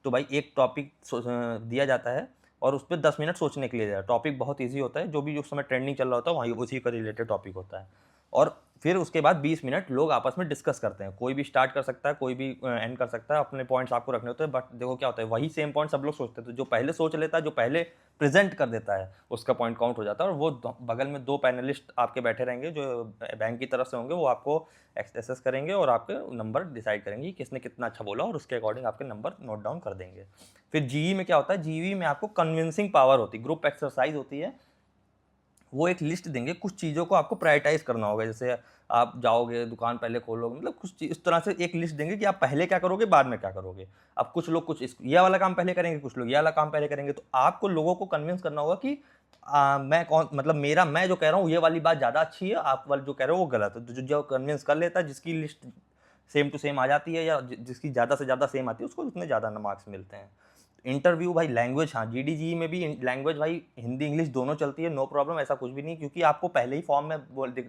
S1: तो भाई एक टॉपिक दिया जाता है, और उस पर 10 मिनट सोचने के लिए दिया। टॉपिक बहुत ईजी होता है, जो भी उस समय ट्रेंडिंग चल रहा होता है वहीं उसी का रिलेटेड टॉपिक होता है। और फिर उसके बाद 20 मिनट लोग आपस में डिस्कस करते हैं, कोई भी स्टार्ट कर सकता है, कोई भी एंड कर सकता है, अपने पॉइंट्स आपको रखने होते हैं। बट देखो क्या होता है, वही सेम पॉइंट सब लोग सोचते हैं, तो जो पहले सोच लेता है, जो पहले प्रेजेंट कर देता है, उसका पॉइंट काउंट हो जाता है। और वो बगल में 2 पैनलिस्ट आपके बैठे रहेंगे जो बैंक की तरफ से होंगे, वो आपको एक्सेस करेंगे और आपके नंबर डिसाइड करेंगे किसने कितना अच्छा बोला, और उसके अकॉर्डिंग आपके नंबर नोट डाउन कर देंगे। फिर जीई में क्या होता है, जीई में आपको कन्विंसिंग पावर होती है, ग्रुप एक्सरसाइज होती है। वो एक लिस्ट देंगे, कुछ चीज़ों को आपको प्रायोरिटाइज करना होगा। जैसे आप जाओगे दुकान पहले खोलोगे, मतलब कुछ इस तरह से एक लिस्ट देंगे कि आप पहले क्या करोगे, बाद में क्या करोगे। अब कुछ लोग कुछ ये वाला काम पहले करेंगे, कुछ लोग ये वाला काम पहले करेंगे। तो आपको लोगों को कन्विंस करना होगा कि मैं कौन, मतलब मैं जो कह रहा हूँ ये वाली बात ज़्यादा अच्छी है, आप वाली जो कह रहे हो वो गलत है। तो जो कन्विंस कर लेता है, जिसकी लिस्ट सेम टू सेम आ जाती है या जिसकी ज़्यादा से ज़्यादा सेम आती है, उसको उतने ज़्यादा मार्क्स मिलते हैं। इंटरव्यू भाई लैंग्वेज, हाँ जीडीजी में भी लैंग्वेज भाई हिंदी इंग्लिश दोनों चलती है, नो प्रॉब्लम, ऐसा कुछ भी नहीं। क्योंकि आपको पहले ही फॉर्म में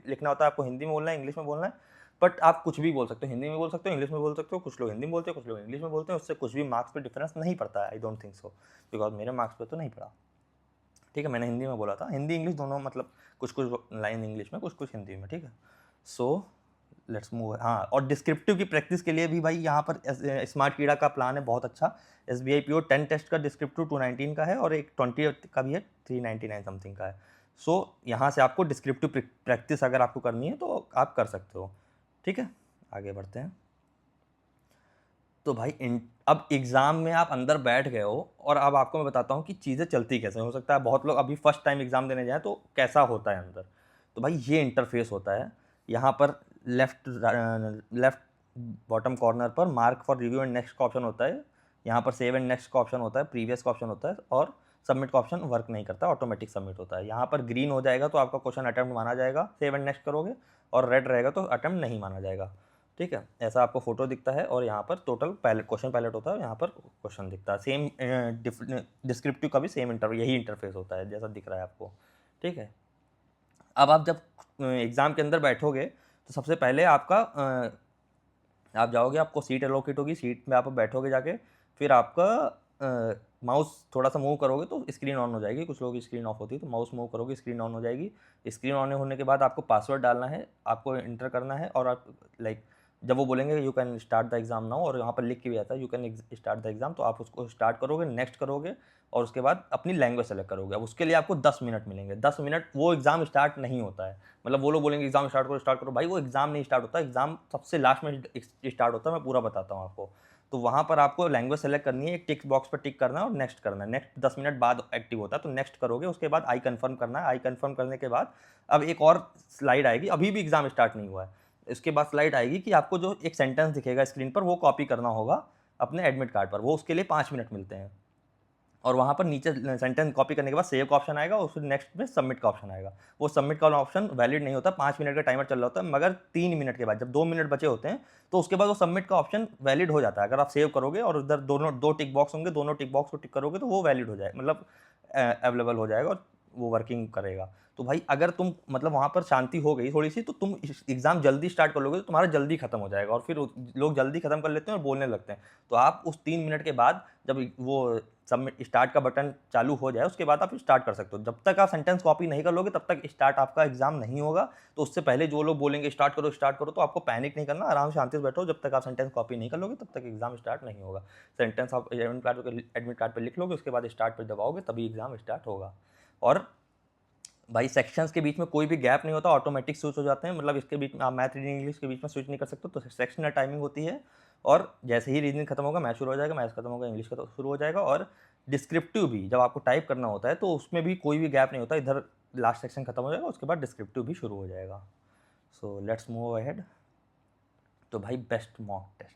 S1: लिखना होता है, आपको हिंदी में बोलना है, इंग्लिश में बोलना है। बट आप कुछ भी बोल सकते हो, हिंदी में बोल सकते हो, इंग्लिश में बोल सकते हो। कुछ लोग हिंदी में बोलते हैं, कुछ लोग इंग्लिश में बोलते हैं, उससे कुछ भी मार्क्स पे डिफरेंस नहीं पड़ता है। I don't think so, because मेरे मार्क्स पे तो नहीं पड़ा। ठीक है, मैंने हिंदी में बोला था, हिंदी इंग्लिश दोनों, मतलब कुछ कुछ लाइन इंग्लिश में, कुछ कुछ हिंदी में। ठीक है, सो लेट्स मूव। हाँ, और डिस्क्रिप्टिव की प्रैक्टिस के लिए भी भाई यहाँ पर स्मार्ट कीड़ा का प्लान है बहुत अच्छा। SBI PO 10 टेस्ट का डिस्क्रिप्टिव 219 का है, और एक 20 का भी है, 399 समथिंग का है। सो यहाँ से आपको डिस्क्रिप्टिव प्रैक्टिस अगर आपको करनी है तो आप कर सकते हो। ठीक है, आगे बढ़ते हैं। तो भाई अब एग्ज़ाम में आप अंदर बैठ गए हो, और अब आपको मैं बताता हूँ कि चीज़ें चलती कैसे। हो सकता है बहुत लोग अभी फर्स्ट टाइम एग्ज़ाम देने जाएँ, तो कैसा होता है अंदर। तो भाई ये इंटरफेस होता है। यहाँ पर लेफ्ट बॉटम कॉर्नर पर mark for review and next का ऑप्शन होता है। यहाँ पर सेव एंड नेक्स्ट का ऑप्शन होता है, प्रीवियस का ऑप्शन होता है, और सबमिट का ऑप्शन वर्क नहीं करता, ऑटोमेटिक सबमिट होता है। यहाँ पर ग्रीन हो जाएगा तो आपका क्वेश्चन अटेम्प्ट माना जाएगा, सेव एंड नेक्स्ट करोगे, और रेड रहेगा तो अटेम्प्ट नहीं माना जाएगा। ठीक है, ऐसा आपको फोटो दिखता है, और यहाँ पर टोटल क्वेश्चन पैलेट होता है, यहाँ पर क्वेश्चन दिखता है। सेम डिस्क्रिप्टिव का भी सेम यही इंटरफेस होता है जैसा दिख रहा है आपको। ठीक है, अब आप जब एग्ज़ाम के अंदर बैठोगे तो सबसे पहले आपका आप जाओगे, आपको सीट एलोकेट होगी, सीट में आप बैठोगे जाके, फिर आपका माउस थोड़ा सा मूव करोगे तो स्क्रीन ऑन हो जाएगी। कुछ लोगों की स्क्रीन ऑफ होती है, तो माउस मूव करोगे स्क्रीन ऑन हो जाएगी। स्क्रीन ऑन होने के बाद आपको पासवर्ड डालना है, आपको इंटर करना है, और आप लाइक जब वो बोलेंगे you can start the exam now, और यहाँ पर लिख के भी आता है you can start the exam, तो आप उसको स्टार्ट करोगे, नेक्स्ट करोगे, और उसके बाद अपनी लैंग्वेज सेलेक्ट करोगे। अब उसके लिए आपको 10 मिनट मिलेंगे। 10 मिनट वो एग्ज़ाम स्टार्ट नहीं होता है, मतलब वो लोग बोलेंगे एग्ज़ाम स्टार्ट करो, भाई वो एग्ज़ाम नहीं स्टार्ट होता, एग्ज़ाम सबसे लास्ट में स्टार्ट होता है। मैं पूरा बताता हूँ आपको। तो वहाँ पर आपको लैंग्वेज सेलेक्ट करनी है, एक टिक बॉक्स पर टिक करना है, और नेक्स्ट करना है। नेक्स्ट 10 मिनट बाद एक्टिव होता है, तो नेक्स्ट करोगे, उसके बाद आई कन्फर्म करना है। आई कन्फर्म करने के बाद अब एक और स्लाइड आएगी, अभी भी एग्ज़ाम स्टार्ट नहीं हुआ है। इसके बाद स्लाइड आएगी कि आपको जो एक सेंटेंस दिखेगा स्क्रीन पर, वो कॉपी करना होगा अपने एडमिट कार्ड पर। वो उसके लिए 5 मिनट मिलते हैं, और वहाँ पर नीचे सेंटेंस कॉपी करने के बाद सेव का ऑप्शन आएगा, और फिर नेक्स्ट में सबमिट का ऑप्शन आएगा। वो सबमिट का ऑप्शन वैलिड नहीं होता, 5 मिनट का टाइमर चल रहा होता है, मगर 3 मिनट के बाद जब 2 मिनट बचे होते हैं, तो उसके बाद वो सबमिट का ऑप्शन वैलिड हो जाता है। अगर आप सेव करोगे और उधर दोनों 2 टिक बॉक्स होंगे, दोनों टिक बॉक्स को टिक करोगे, तो वो वैलिड हो जाएगा, मतलब अवेलेबल हो जाएगा, और वो वर्किंग करेगा। तो भाई अगर तुम मतलब वहाँ पर शांति हो गई थोड़ी सी, तो तुम एग्ज़ाम जल्दी स्टार्ट कर लोगे, तो तुम्हारा जल्दी खत्म हो जाएगा। और फिर लोग जल्दी खत्म कर लेते हैं और बोलने लगते हैं। तो आप उस 3 मिनट के बाद जब वो सबमिट स्टार्ट का बटन चालू हो जाए, उसके बाद आप स्टार्ट कर सकते हो। जब तक आप सेंटेंस कॉपी नहीं कर लोगे, तब तक स्टार्ट आपका एग्जाम नहीं होगा। तो उससे पहले जो लोग बोलेंगे स्टार्ट करो, तो आपको पैनिक नहीं करना, आराम से शांति से बैठो। जब तक आप सेंटेंस कॉपी नहीं कर लोगे, तब तक एग्जाम स्टार्ट नहीं होगा। सेंटेंस आप एडमिट कार्ड पर लिख लोगे, उसके बाद स्टार्ट पर दबाओगे, तभी एग्जाम स्टार्ट होगा। और भाई सेक्शंस के बीच में कोई भी गैप नहीं होता, ऑटोमेटिक स्विच हो जाते हैं। मतलब इसके बीच में आप मैथ रीडिंग इंग्लिश के बीच में स्विच नहीं कर सकते, तो सेक्शनल टाइमिंग होती है। और जैसे ही रीजनिंग खत्म होगा, मैथ शुरू हो जाएगा, मैथ खत्म होगा, इंग्लिश का शुरू हो जाएगा। और डिस्क्रिप्टिव भी जब आपको टाइप करना होता है, तो उसमें भी कोई भी गैप नहीं होता, इधर लास्ट सेक्शन खत्म हो जाएगा, उसके बाद डिस्क्रिप्टिव भी शुरू हो जाएगा। So let's move ahead. तो भाई बेस्ट मॉक टेस्ट।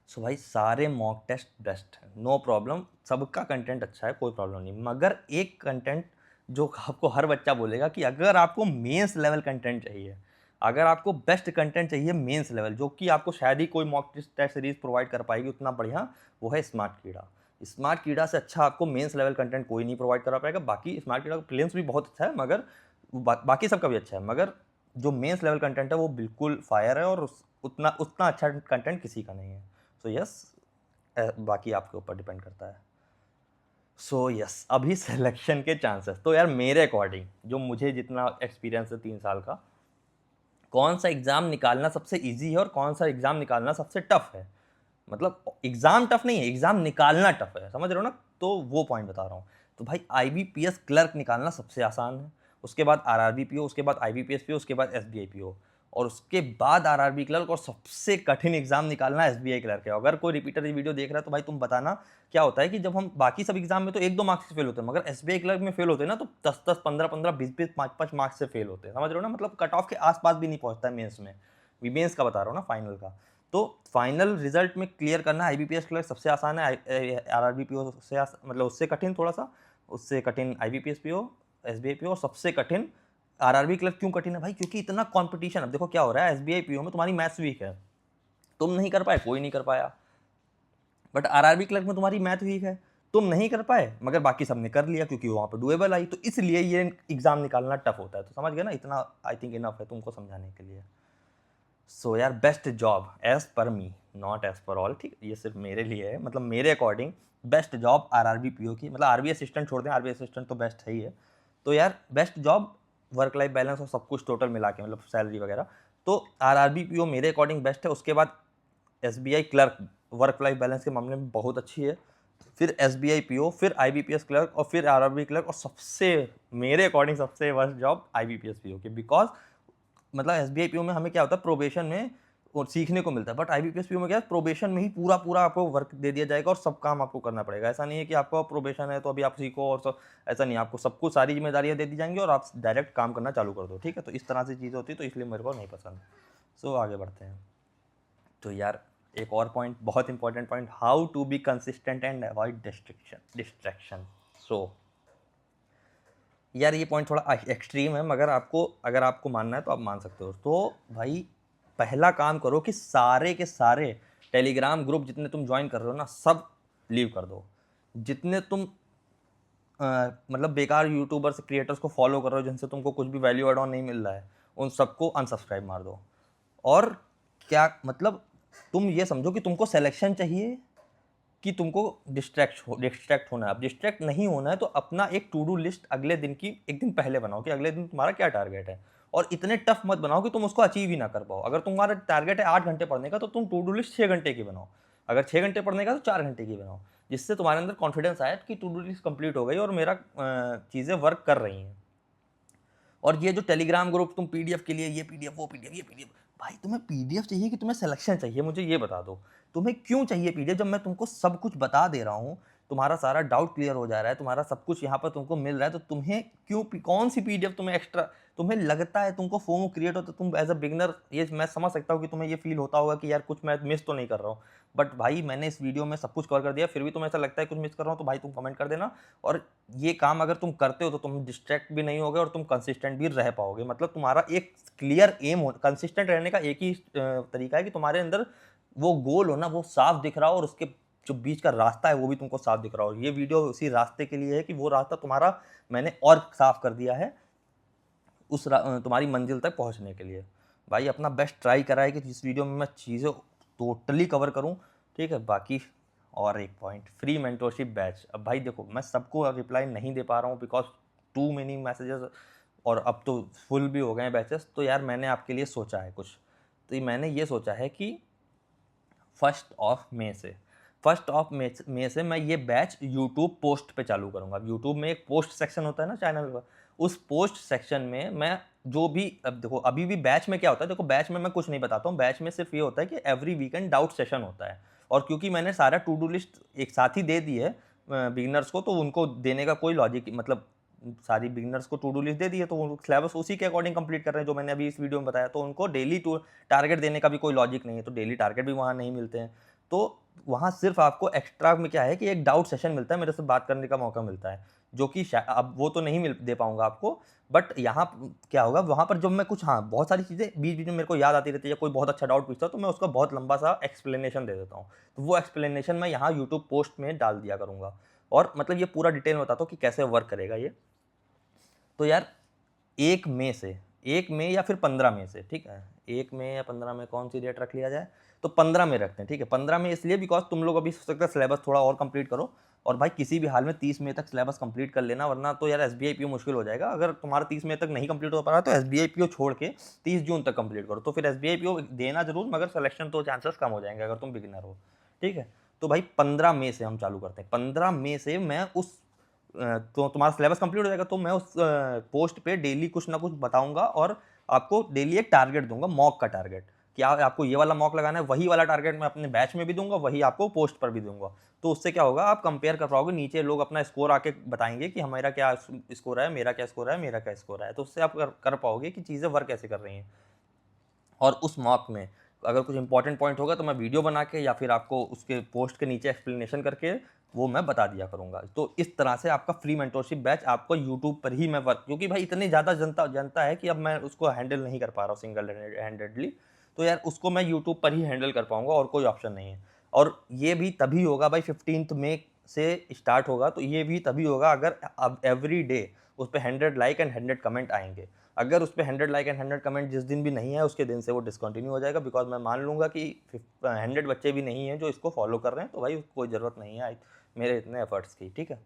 S1: सो भाई सारे मॉक टेस्ट बेस्ट हैं, नो प्रॉब्लम, सबका कंटेंट अच्छा है, कोई प्रॉब्लम नहीं। मगर एक कंटेंट जो आपको हर बच्चा बोलेगा कि अगर आपको मेंस लेवल कंटेंट चाहिए, अगर आपको बेस्ट कंटेंट चाहिए मेंस लेवल, जो कि आपको शायद ही कोई मॉक टेस्ट सीरीज प्रोवाइड कर पाएगी उतना बढ़िया, वो है स्मार्ट कीड़ा। स्मार्ट कीड़ा से अच्छा आपको मेंस लेवल कंटेंट कोई नहीं प्रोवाइड करा पाएगा। बाकी स्मार्ट कीड़ा का प्रीलिम्स भी बहुत अच्छा है, मगर बाकी सबका भी अच्छा है, मगर जो मेंस लेवल कंटेंट है वो बिल्कुल फायर है, और उतना उतना अच्छा कंटेंट किसी का नहीं है। सो यस, बाकी आपके ऊपर डिपेंड करता है। सो यस, अभी सिलेक्शन के चांसेस तो यार मेरे अकॉर्डिंग, जो मुझे जितना एक्सपीरियंस है 3 साल का, कौन सा एग्ज़ाम निकालना सबसे ईजी है और कौन सा एग्ज़ाम निकालना सबसे टफ है। मतलब एग्ज़ाम टफ नहीं है, एग्ज़ाम निकालना टफ है, समझ रहे हो ना? तो वो पॉइंट बता रहा हूँ। तो भाई आईबीपीएस क्लर्क निकालना सबसे आसान है, उसके बाद आरआरबी पीओ, उसके बाद आईबीपीएस पीओ, उसके बाद एसबीआई पीओ, और उसके बाद आरआरबी क्लर्क, और सबसे कठिन एग्जाम निकालना एसबीआई क्लर्क है। अगर कोई रिपीटर ये वीडियो देख रहा है तो भाई तुम बताना क्या होता है कि जब हम बाकी सब एग्जाम में तो 1-2 मार्क्स से फेल होते हैं, मगर एसबीआई क्लर्क में फेल होते हैं ना तो 10-10, 15-15, 20-20, 5-5 मार्क्स से फेल होते हैं, समझ रहे हो ना? मतलब कट ऑफ के आसपास भी नहीं पहुंचता है मेंस में। मेंस का बता रहा हूँ ना, फाइनल का। तो फाइनल रिजल्ट में क्लियर करना आईबीपीएस क्लर्क सबसे आसान है, आरआरबी पीओ से मतलब उससे कठिन थोड़ा सा, उससे कठिन आईबीपीएस पीओ, एसबीआई पीओ, और सबसे कठिन आरआरबी क्लर्क। क्यों कठिन है भाई? क्योंकि इतना कंपटीशन। अब देखो क्या हो रहा है, एसबीआई पीओ में तुम्हारी मैथ्स वीक है, तुम नहीं कर पाए, कोई नहीं कर पाया, बट आरआरबी क्लर्क में तुम्हारी मैथ वीक है, तुम नहीं कर पाए मगर बाकी सबने कर लिया क्योंकि वहां पर डुएबल आई। तो इसलिए ये एग्जाम निकालना टफ होता है। तो समझ गए ना? इतना आई थिंक इनफ है तुमको समझाने के लिए। सो यार, best job as per me, not as per all, ठीक है? ये सिर्फ मेरे लिए है, मतलब मेरे according best job RRB PO की, मतलब आरबी असिस्टेंट छोड़ दें, आरबी असिस्टेंट तो बेस्ट है ही है। तो यार best job, work life balance और सब कुछ टोटल मिला के, मतलब सैलरी वगैरह, तो आरआरबी पीओ मेरे अकॉर्डिंग बेस्ट है। उसके बाद SBI clerk work life balance के मामले में बहुत अच्छी है, फिर एसबीआई पीओ, फिर आईबीपीएस क्लर्क, और फिर आरआरबी क्लर्क, और सबसे मेरे अकॉर्डिंग सबसे वर्स्ट जॉब आईबीपीएस पीओ की। बिकॉज मतलब एसबीआई पीओ में हमें क्या होता है, प्रोबेशन में और सीखने को मिलता है, बट आईबीपीएस पीओ में क्या है, प्रोबेशन में ही पूरा पूरा आपको वर्क दे दिया जाएगा और सब काम आपको करना पड़ेगा। ऐसा नहीं है कि आपको प्रोबेशन है तो अभी आप सीखो और सब, ऐसा नहीं, आपको सब कुछ सारी जिम्मेदारियां दे दी जाएंगी और आप डायरेक्ट काम करना चालू कर दो, ठीक है? तो इस तरह से चीज़ होती है, तो इसलिए मेरे को नहीं पसंद। सो आगे बढ़ते हैं। तो यार एक और पॉइंट, बहुत important point, how to be consistent and avoid distraction. So यार ये पॉइंट थोड़ा एक्सट्रीम है, मगर आपको, अगर आपको मानना है तो आप मान सकते हो। तो भाई पहला काम करो कि सारे के सारे टेलीग्राम ग्रुप जितने तुम ज्वाइन कर रहे हो ना, सब लीव कर दो। जितने तुम मतलब बेकार यूट्यूबर्स क्रिएटर्स को फॉलो कर रहे हो जिनसे तुमको कुछ भी वैल्यू एड ऑन नहीं मिल रहा है, उन सबको अनसब्सक्राइब मार दो। और क्या मतलब, तुम ये समझो कि तुमको सिलेक्शन चाहिए कि तुमको डिस्ट्रैक्ट होना है। अब डिस्ट्रैक्ट नहीं होना है तो अपना एक टू डू लिस्ट अगले दिन की एक दिन पहले बनाओ कि अगले दिन तुम्हारा क्या टारगेट है, और इतने टफ मत बनाओ कि तुम उसको अचीव ही ना कर पाओ। अगर तुम्हारा टारगेट है 8 घंटे पढ़ने का तो तुम टू डू लिस्ट 6 घंटे की बनाओ, अगर 6 घंटे पढ़ने का तो 4 घंटे की बनाओ, जिससे तुम्हारे अंदर कॉन्फिडेंस आए कि टू डू लिस्ट कंप्लीट हो गई और मेरा चीज़ें वर्क कर रही हैं। और ये जो टेलीग्राम ग्रुप, तुम पीडीएफ के लिए ये पीडीएफ वो पीडीएफ ये पीडीएफ, भाई तुम्हें पीडीएफ चाहिए कि तुम्हें सिलेक्शन चाहिए? मुझे ये बता दो, तुम्हें क्यों चाहिए पीडीएफ जब मैं तुमको सब कुछ बता दे रहा हूँ, तुम्हारा सारा डाउट क्लियर हो जा रहा है, तुम्हारा सब कुछ यहाँ पर तुमको मिल रहा है, तो तुम्हें क्यों, कौन सी पीडीएफ तुम्हें एक्स्ट्रा, तुम्हें लगता है तुमको फोमो क्रिएट होता है? तुम एज अ बिगनर, ये मैं समझ सकता हूँ कि तुम्हें ये फील होता होगा कि यार कुछ मैं मिस तो नहीं कर रहा हूँ, बट भाई मैंने इस वीडियो में सब कुछ कवर कर दिया, फिर भी तुम्हें ऐसा लगता है कुछ मिस कर रहा हूँ, तो भाई तुम कमेंट कर देना। और ये काम अगर तुम करते हो तो तुम डिस्ट्रैक्ट भी नहीं होगे और तुम कंसिस्टेंट भी रह पाओगे। मतलब तुम्हारा एक क्लियर एम हो, कंसिस्टेंट रहने का एक ही तरीका है कि तुम्हारे अंदर वो गोल हो ना, वो साफ दिख रहा हो, और उसके जो बीच का रास्ता है वो भी तुमको साफ दिख रहा हो। ये वीडियो उसी रास्ते के लिए है कि वो रास्ता तुम्हारा मैंने और साफ कर दिया है उस तुम्हारी मंजिल तक पहुंचने के लिए। भाई अपना बेस्ट ट्राई करा है कि इस वीडियो में मैं चीज़ें टोटली कवर करूं, ठीक है? बाकी और एक पॉइंट, फ्री मेंटोरशिप बैच। अब भाई देखो, मैं सबको रिप्लाई नहीं दे पा रहा हूँ बिकॉज टू मेनी मैसेजेस, और अब तो फुल भी हो गए हैं बैचेस। तो यार मैंने आपके लिए सोचा है कुछ, तो मैंने ये सोचा है कि 1 से मैं ये बैच यूट्यूब पोस्ट पे चालू करूँगा। यूट्यूब में एक पोस्ट सेक्शन होता है ना चैनल पर, उस पोस्ट सेक्शन में मैं जो भी, अब देखो अभी भी बैच में क्या होता है, देखो बैच में मैं कुछ नहीं बताता हूँ, बैच में सिर्फ ये होता है कि एवरी वीकेंड डाउट सेशन होता है। और क्योंकि मैंने सारा टू डू लिस्ट एक साथ ही दे दी है बिगिनर्स को, तो उनको देने का कोई लॉजिक, मतलब सारी बिगिनर्स को टू डू लिस्ट दे दी है तो वो सिलेबस उसी के अकॉर्डिंग कंप्लीट कर रहे हैं जो मैंने अभी इस वीडियो में बताया। तो उनको डेली टारगेट देने का भी कोई लॉजिक नहीं है, तो डेली टारगेट भी वहाँ नहीं मिलते हैं। तो वहाँ सिर्फ आपको एक्स्ट्रा में क्या है कि एक डाउट सेशन मिलता है, मेरे से बात करने का मौका मिलता है, जो कि अब वो तो नहीं मिल दे पाऊंगा आपको, बट यहाँ क्या होगा, वहाँ पर जब मैं कुछ, हाँ बहुत सारी चीज़ें बीच बीच में मेरे को याद आती रहती है, या कोई बहुत अच्छा डाउट पूछता है तो मैं उसका बहुत लंबा सा एक्सप्लेनेशन दे देता हूँ। तो वो एक्सप्लेनेशन मैं यहाँ यूट्यूब पोस्ट में डाल दिया करूँगा, और मतलब ये पूरा डिटेल में बताता हूँ कि कैसे वर्क करेगा ये। तो यार 1 मई या फिर 15 मई से, ठीक है? 1 मई या 15 मई, कौन सी डेट रख लिया जाए? तो 15 में रखते हैं, ठीक है? 15 में इसलिए बिकॉज तुम लोग अभी हो सकता है सिलेबस थोड़ा और कंप्लीट करो, और भाई किसी भी हाल में 30 मई तक सिलेबस कंप्लीट कर लेना, वरना तो यार SBI PO मुश्किल हो जाएगा। अगर तुम्हारा 30 मई तक नहीं कंप्लीट हो पा रहा तो SBI PO छोड़ के 30 जून तक कंप्लीट करो, तो फिर SBI PO देना जरूर, मगर सिलेक्शन तो चांसेस कम हो जाएंगे अगर तुम बिगिनर हो, ठीक है। तो भाई 15 मई से हम चालू करते हैं। 15 मई से मैं तो तुम्हारा सिलेबस कंप्लीट हो जाएगा, तो मैं उस पोस्ट पे डेली कुछ ना कुछ बताऊंगा और आपको डेली एक टारगेट दूंगा, मॉक का टारगेट, कि आपको ये वाला मॉक लगाना है। वही वाला टारगेट मैं अपने बैच में भी दूंगा, वही आपको पोस्ट पर भी दूंगा। तो उससे क्या होगा, आप कंपेयर कर पाओगे, नीचे लोग अपना स्कोर आके बताएंगे कि हमारा क्या स्कोर है, मेरा क्या स्कोर है, मेरा क्या स्कोर है। तो उससे आप कर पाओगे कि चीज़ें वर्क कैसे कर रही हैं। और उस मॉक में अगर कुछ इंपॉर्टेंट पॉइंट होगा तो मैं वीडियो बना के या फिर आपको उसके पोस्ट के नीचे एक्सप्लेनेशन करके वो मैं बता दिया करूंगा। तो इस तरह से आपका फ्री मेंटोरशिप बैच आपको यूट्यूब पर ही मैं वर्क, क्योंकि भाई इतनी ज़्यादा जनता है कि अब मैं उसको हैंडल नहीं कर पा रहा हूँ सिंगल हैंडेडली। तो यार उसको मैं यूट्यूब पर ही हैंडल कर पाऊंगा, और कोई ऑप्शन नहीं है। और ये भी तभी होगा भाई, 15 मई से स्टार्ट होगा, तो ये भी तभी होगा अगर अब एवरी डे उस पर 100 लाइक एंड 100 कमेंट आएंगे। अगर उस पर 100 लाइक एंड 100 कमेंट जिस दिन भी नहीं है, उसके दिन से वो डिसकंटिन्यू हो जाएगा, बिकॉज मैं मान लूंगा कि 100 बच्चे भी नहीं हैं जो इसको फॉलो कर रहे हैं, तो भाई कोई ज़रूरत नहीं है मेरे इतने एफर्ट्स की, ठीक है।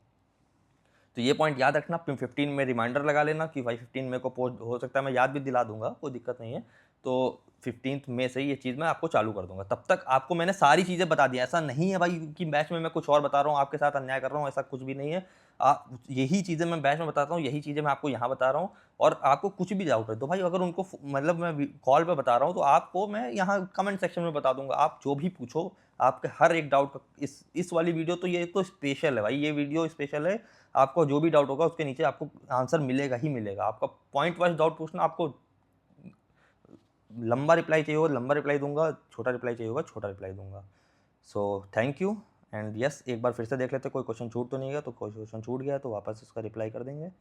S1: तो ये पॉइंट याद रखना। 15 में रिमाइंडर लगा लेना कि भाई 15 मई को पोस्ट, हो सकता है मैं याद भी दिला दूंगा, कोई दिक्कत नहीं है। तो 15 मई से ये चीज़ मैं आपको चालू कर दूंगा। तब तक आपको मैंने सारी चीज़ें बता दी, ऐसा नहीं है भाई कि बैच में मैं कुछ और बता रहा हूँ, आपके साथ अन्याय कर रहा हूँ, ऐसा कुछ भी नहीं है। आप यही चीज़ें मैं बैच में बताता हूँ, यही चीज़ें मैं आपको यहाँ बता रहा हूँ। और आपको कुछ भी डाउट है तो भाई, अगर उनको मतलब मैं कॉल पे बता रहा हूँ तो आपको मैं यहाँ कमेंट सेक्शन में बता दूंगा, आप जो भी पूछो, आपके हर एक डाउट का इस वाली वीडियो तो ये तो स्पेशल है भाई, ये वीडियो स्पेशल है। आपको जो भी डाउट होगा उसके नीचे आपको आंसर मिलेगा ही मिलेगा। आपका पॉइंट वाइज डाउट पूछना, आपको लंबा रिप्लाई चाहिए होगा लंबा रिप्लाई दूंगा, छोटा रिप्लाई चाहिए होगा छोटा रिप्लाई दूंगा। So thank you and yes, एक बार फिर से देख लेते कोई क्वेश्चन छूट तो नहीं गया। तो कोई क्वेश्चन छूट गया तो वापस उसका रिप्लाई कर देंगे।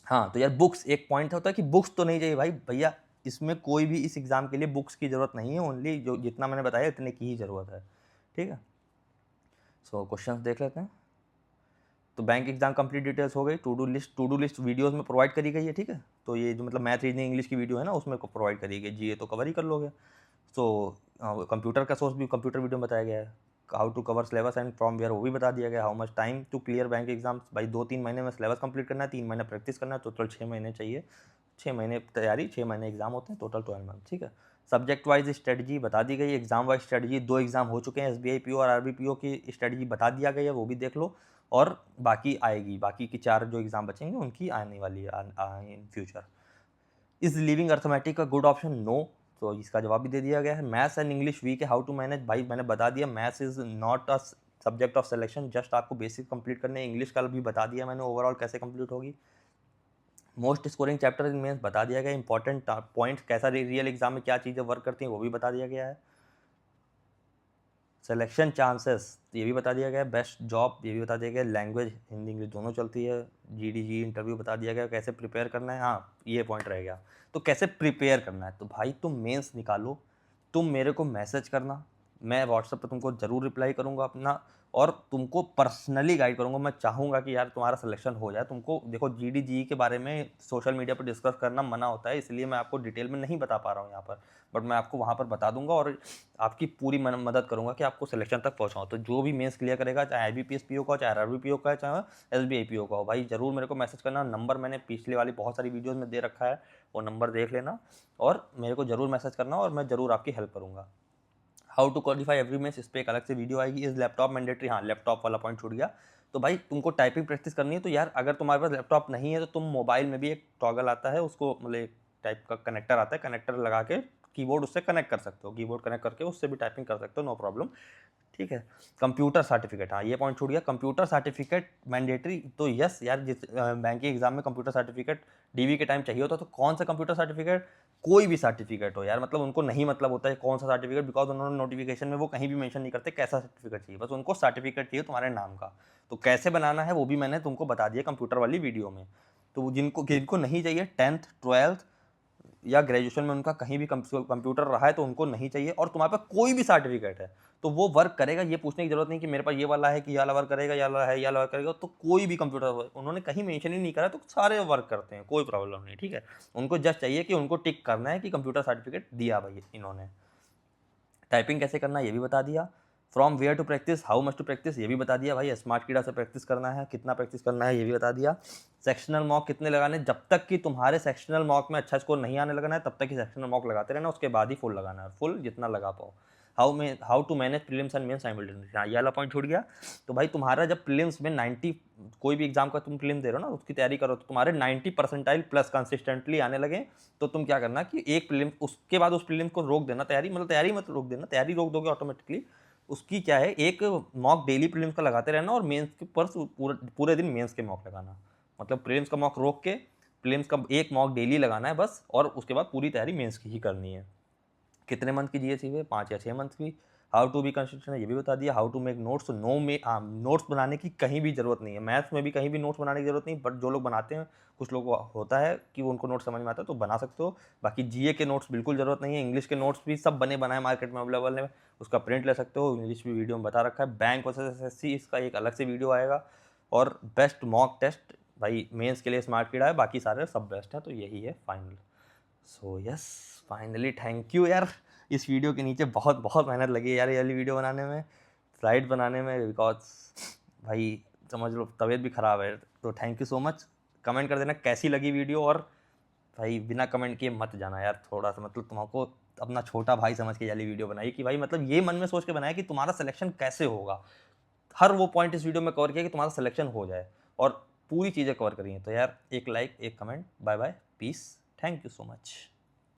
S1: हाँ तो यार बुक्स, एक पॉइंट होता है कि बुक्स तो नहीं चाहिए भाई भैया, इसमें कोई भी इस एग्ज़ाम के लिए बुक्स की ज़रूरत नहीं है, ओनली जो जितना मैंने बताया इतने की ही ज़रूरत है, ठीक है। सो क्वेश्चन देख लेते हैं। तो बैंक एग्जाम कंप्लीट डिटेल्स हो गई। टू डू लिस्ट वीडियोस में प्रोवाइड करी गई है, ठीक है। तो ये जो मतलब मैथ रीजनिंग इंग्लिश की वीडियो है ना, उसमें प्रोवाइड करी गई, जीए तो कवर ही कर लोगे। तो कंप्यूटर का सोर्स भी कंप्यूटर वीडियो में बताया गया है। How to cover syllabus and from where वो भी बता दिया गया। How much time to clear bank exams, भाई 2-3 महीने में सिलेबस कंप्लीट करना है, 3 महीने प्रैक्टिस करना है, टोटल 6 महीने चाहिए। 6 महीने तैयारी, 6 महीने एग्जाम होते हैं, टोटल 12 मंथ, ठीक है। सब्जेक्ट वाइज स्ट्रेटजी बता दी गई, एग्जाम वाइज स्ट्रेटजी 2 एग्जाम हो चुके हैं, SBI PO और RB PO की स्ट्रेटजी बता दिया गया है, वो भी देख लो। और बाकी आएगी, बाकी की 4 जो एग्जाम बचेंगे उनकी आने वाली है in future. Is leaving arithmetic का गुड ऑप्शन? नो। तो इसका जवाब भी दे दिया गया है। मैथ्स एंड इंग्लिश वीक है, हाउ टू मैनेज, भाई मैंने बता दिया, maths is not a subject of selection, just आपको बेसिक कंप्लीट करने। इंग्लिश का भी बता दिया मैंने ओवरऑल कैसे कंप्लीट होगी। Most scoring chapter in mains बता दिया गया। इंपॉर्टेंट पॉइंट कैसा रियल एग्जाम में क्या चीज़ें वर्क करती हैं वो भी बता दिया गया है। सिलेक्शन चांसेस ये भी बता दिया गया है। बेस्ट जॉब ये भी बता दिया गया है। लैंग्वेज हिंदी इंग्लिश दोनों चलती है। GDG इंटरव्यू बता दिया गया, कैसे प्रिपेयर करना है। हाँ ये पॉइंट रह गया, तो कैसे प्रिपेयर करना है, तो भाई तुम मेंस निकालो, तुम मेरे को मैसेज करना, मैं व्हाट्सएप पर तुमको ज़रूर रिप्लाई करूँगा अपना, और तुमको पर्सनली गाइड करूँगा। मैं चाहूँगा कि यार तुम्हारा सिलेक्शन हो जाए। तुमको देखो GDG के बारे में सोशल मीडिया पर डिस्कस करना मना होता है, इसलिए मैं आपको डिटेल में नहीं बता पा रहा हूँ यहाँ पर, बट मैं आपको वहाँ पर बता दूंगा और आपकी पूरी मदद करूंगा कि आपको सिलेक्शन तक पहुँचाऊँ। तो जो भी मेंस क्लियर करेगा, चाहे IBPS PO का हो, चाहे RRB PO का है, चाहे SBI PO का हो, भाई ज़रूर मेरे को मैसेज करना। नंबर मैंने पिछले वाली बहुत सारी वीडियोज़ में दे रखा है, वो नंबर देख लेना और मेरे को ज़रूर मैसेज करना और मैं ज़रूर आपकी हेल्प करूँगा। How to qualify every mains, इस पर एक अलग से वीडियो आएगी। इज लैपटॉप मैंडेटरी, हाँ लैपटॉप वाला पॉइंट छूट गया। तो भाई तुमको टाइपिंग प्रैक्टिस करनी है, तो यार अगर तुम्हारे पास लैपटॉप नहीं है तो तुम मोबाइल में भी एक टॉगल आता है, उसको मतलब एक टाइप का कनेक्टर आता है, कनेक्टर लगा के कीबोर्ड उससे कनेक्ट कर सकते हो, कीबोर्ड कनेक्ट करके उससे भी टाइपिंग कर सकते हो, नो प्रॉब्लम, ठीक है। कंप्यूटर सर्टिफिकेट, हाँ ये पॉइंट छूट गया। कंप्यूटर सर्टिफिकेट मैंडेटरी, तो यस यार, जिस बैंकिंग एग्जाम में कंप्यूटर सर्टिफिकेट DV के टाइम चाहिए होता, तो कौन सा कंप्यूटर सर्टिफिकेट, कोई भी सर्टिफिकेट हो यार, मतलब उनको नहीं मतलब होता है कौन सा सर्टिफिकेट, बिकॉज उन्होंने नोटिफिकेशन में वो कहीं भी मेंशन नहीं करते कैसा सर्टिफिकेट चाहिए, बस उनको सर्टिफिकेट चाहिए तुम्हारे नाम का। तो कैसे बनाना है वो भी मैंने तुमको बता दिया कंप्यूटर वाली वीडियो में। तो जिनको जिनको नहीं चाहिए 10th 12th या ग्रेजुएशन में उनका कहीं भी कंप्यूटर रहा है तो उनको नहीं चाहिए, और तुम्हारे पास कोई भी सर्टिफिकेट है तो वो वर्क करेगा। ये पूछने की जरूरत नहीं कि मेरे पास ये वाला है कि ये वाला वर्क करेगा, ये वाला है ये वाला वर्क करेगा, तो कोई भी कंप्यूटर उन्होंने कहीं मेंशन ही नहीं करा, तो सारे वर्क करते हैं, कोई प्रॉब्लम नहीं, ठीक है। उनको जस्ट चाहिए कि उनको टिक करना है कि कंप्यूटर सर्टिफिकेट दिया भाई इन्होंने। टाइपिंग कैसे करना है ये भी बता दिया। From where to practice, how much to practice ये भी बता दिया भाई, स्मार्ट कीड़ा से प्रैक्टिस करना है, कितना प्रैक्टिस करना है ये भी बता दिया। सेक्शनल मॉक कितने लगाने, जब तक कि तुम्हारे सेक्शनल मॉक में अच्छा स्कोर नहीं आने लगना है तब तक ही सेक्शनल मॉक लगाते रहना, उसके बाद ही फुल लगाना है, फुल जितना लगा पाओ। How to manage prelims and mains simultaneously, हाँ ये वाला पॉइंट छूट गया। तो भाई तुम्हारा जब प्रीलिम्स में 90, कोई भी एग्जाम का तुम प्रीलिम दे रहे हो ना, उसकी तैयारी करो तो तुम्हारे 90 परसेंटाइल प्लस कंसिस्टेंटली आने लगे, तो तुम क्या करना कि एक प्रीलिम उसके बाद उस प्रीलिम को रोक देना, तैयारी मतलब तैयारी मत रोक देना, तैयारी रोक दोगे ऑटोमेटिकली, उसकी क्या है एक मॉक डेली प्रीलिम्स का लगाते रहना और मेंस के पर पूरे दिन मेंस के मॉक लगाना, मतलब प्रीलिम्स का मॉक रोक के प्रीलिम्स का एक मॉक डेली लगाना है बस, और उसके बाद पूरी तैयारी मेंस की ही करनी है। कितने मंथ की जीएससी है, 5 या 6 मंथ की। हाउ टू बी कंसिस्टेंट है ये भी बता दिया। How to make notes, notes बनाने की कहीं भी जरूरत नहीं है, मैथ्स में भी कहीं भी नोट्स बनाने की जरूरत नहीं, बट जो लोग बनाते हैं कुछ लोग होता है कि उनको नोट्स समझ में आता है तो बना सकते हो, बाकी जीए के नोट्स बिल्कुल जरूरत नहीं है। इंग्लिश के नोट्स भी सब बने बनाए मार्केट में अवेलेबल है, उसका प्रिंट ले सकते हो, इंग्लिश भी वीडियो में बता रखा है। बैंक वर्सेस एसएससी इसका एक अलग से वीडियो आएगा, और बेस्ट मॉक टेस्ट भाई मेंस के लिए स्मार्ट कीड़ा है, बाकी सारे सब बेस्ट है, तो यही है final. So yes finally thank you यार, इस वीडियो के नीचे बहुत बहुत मेहनत लगी है यार ये वाली वीडियो बनाने में, स्लाइड बनाने में, बिकॉज भाई समझ लो तबीयत भी ख़राब है, तो thank you so much. Comment कर देना कैसी लगी वीडियो, और भाई बिना कमेंट किए मत जाना यार, थोड़ा सा मतलब तुमको अपना छोटा भाई समझ के ये वाली वीडियो बनाई कि भाई मतलब ये मन में सोच के बनाया कि तुम्हारा सिलेक्शन कैसे होगा, हर वो पॉइंट इस वीडियो में कवर किया कि तुम्हारा सिलेक्शन हो जाए, और पूरी चीज़ें कवर करी हैं। तो यार एक लाइक एक comment, bye bye, peace, thank you so much.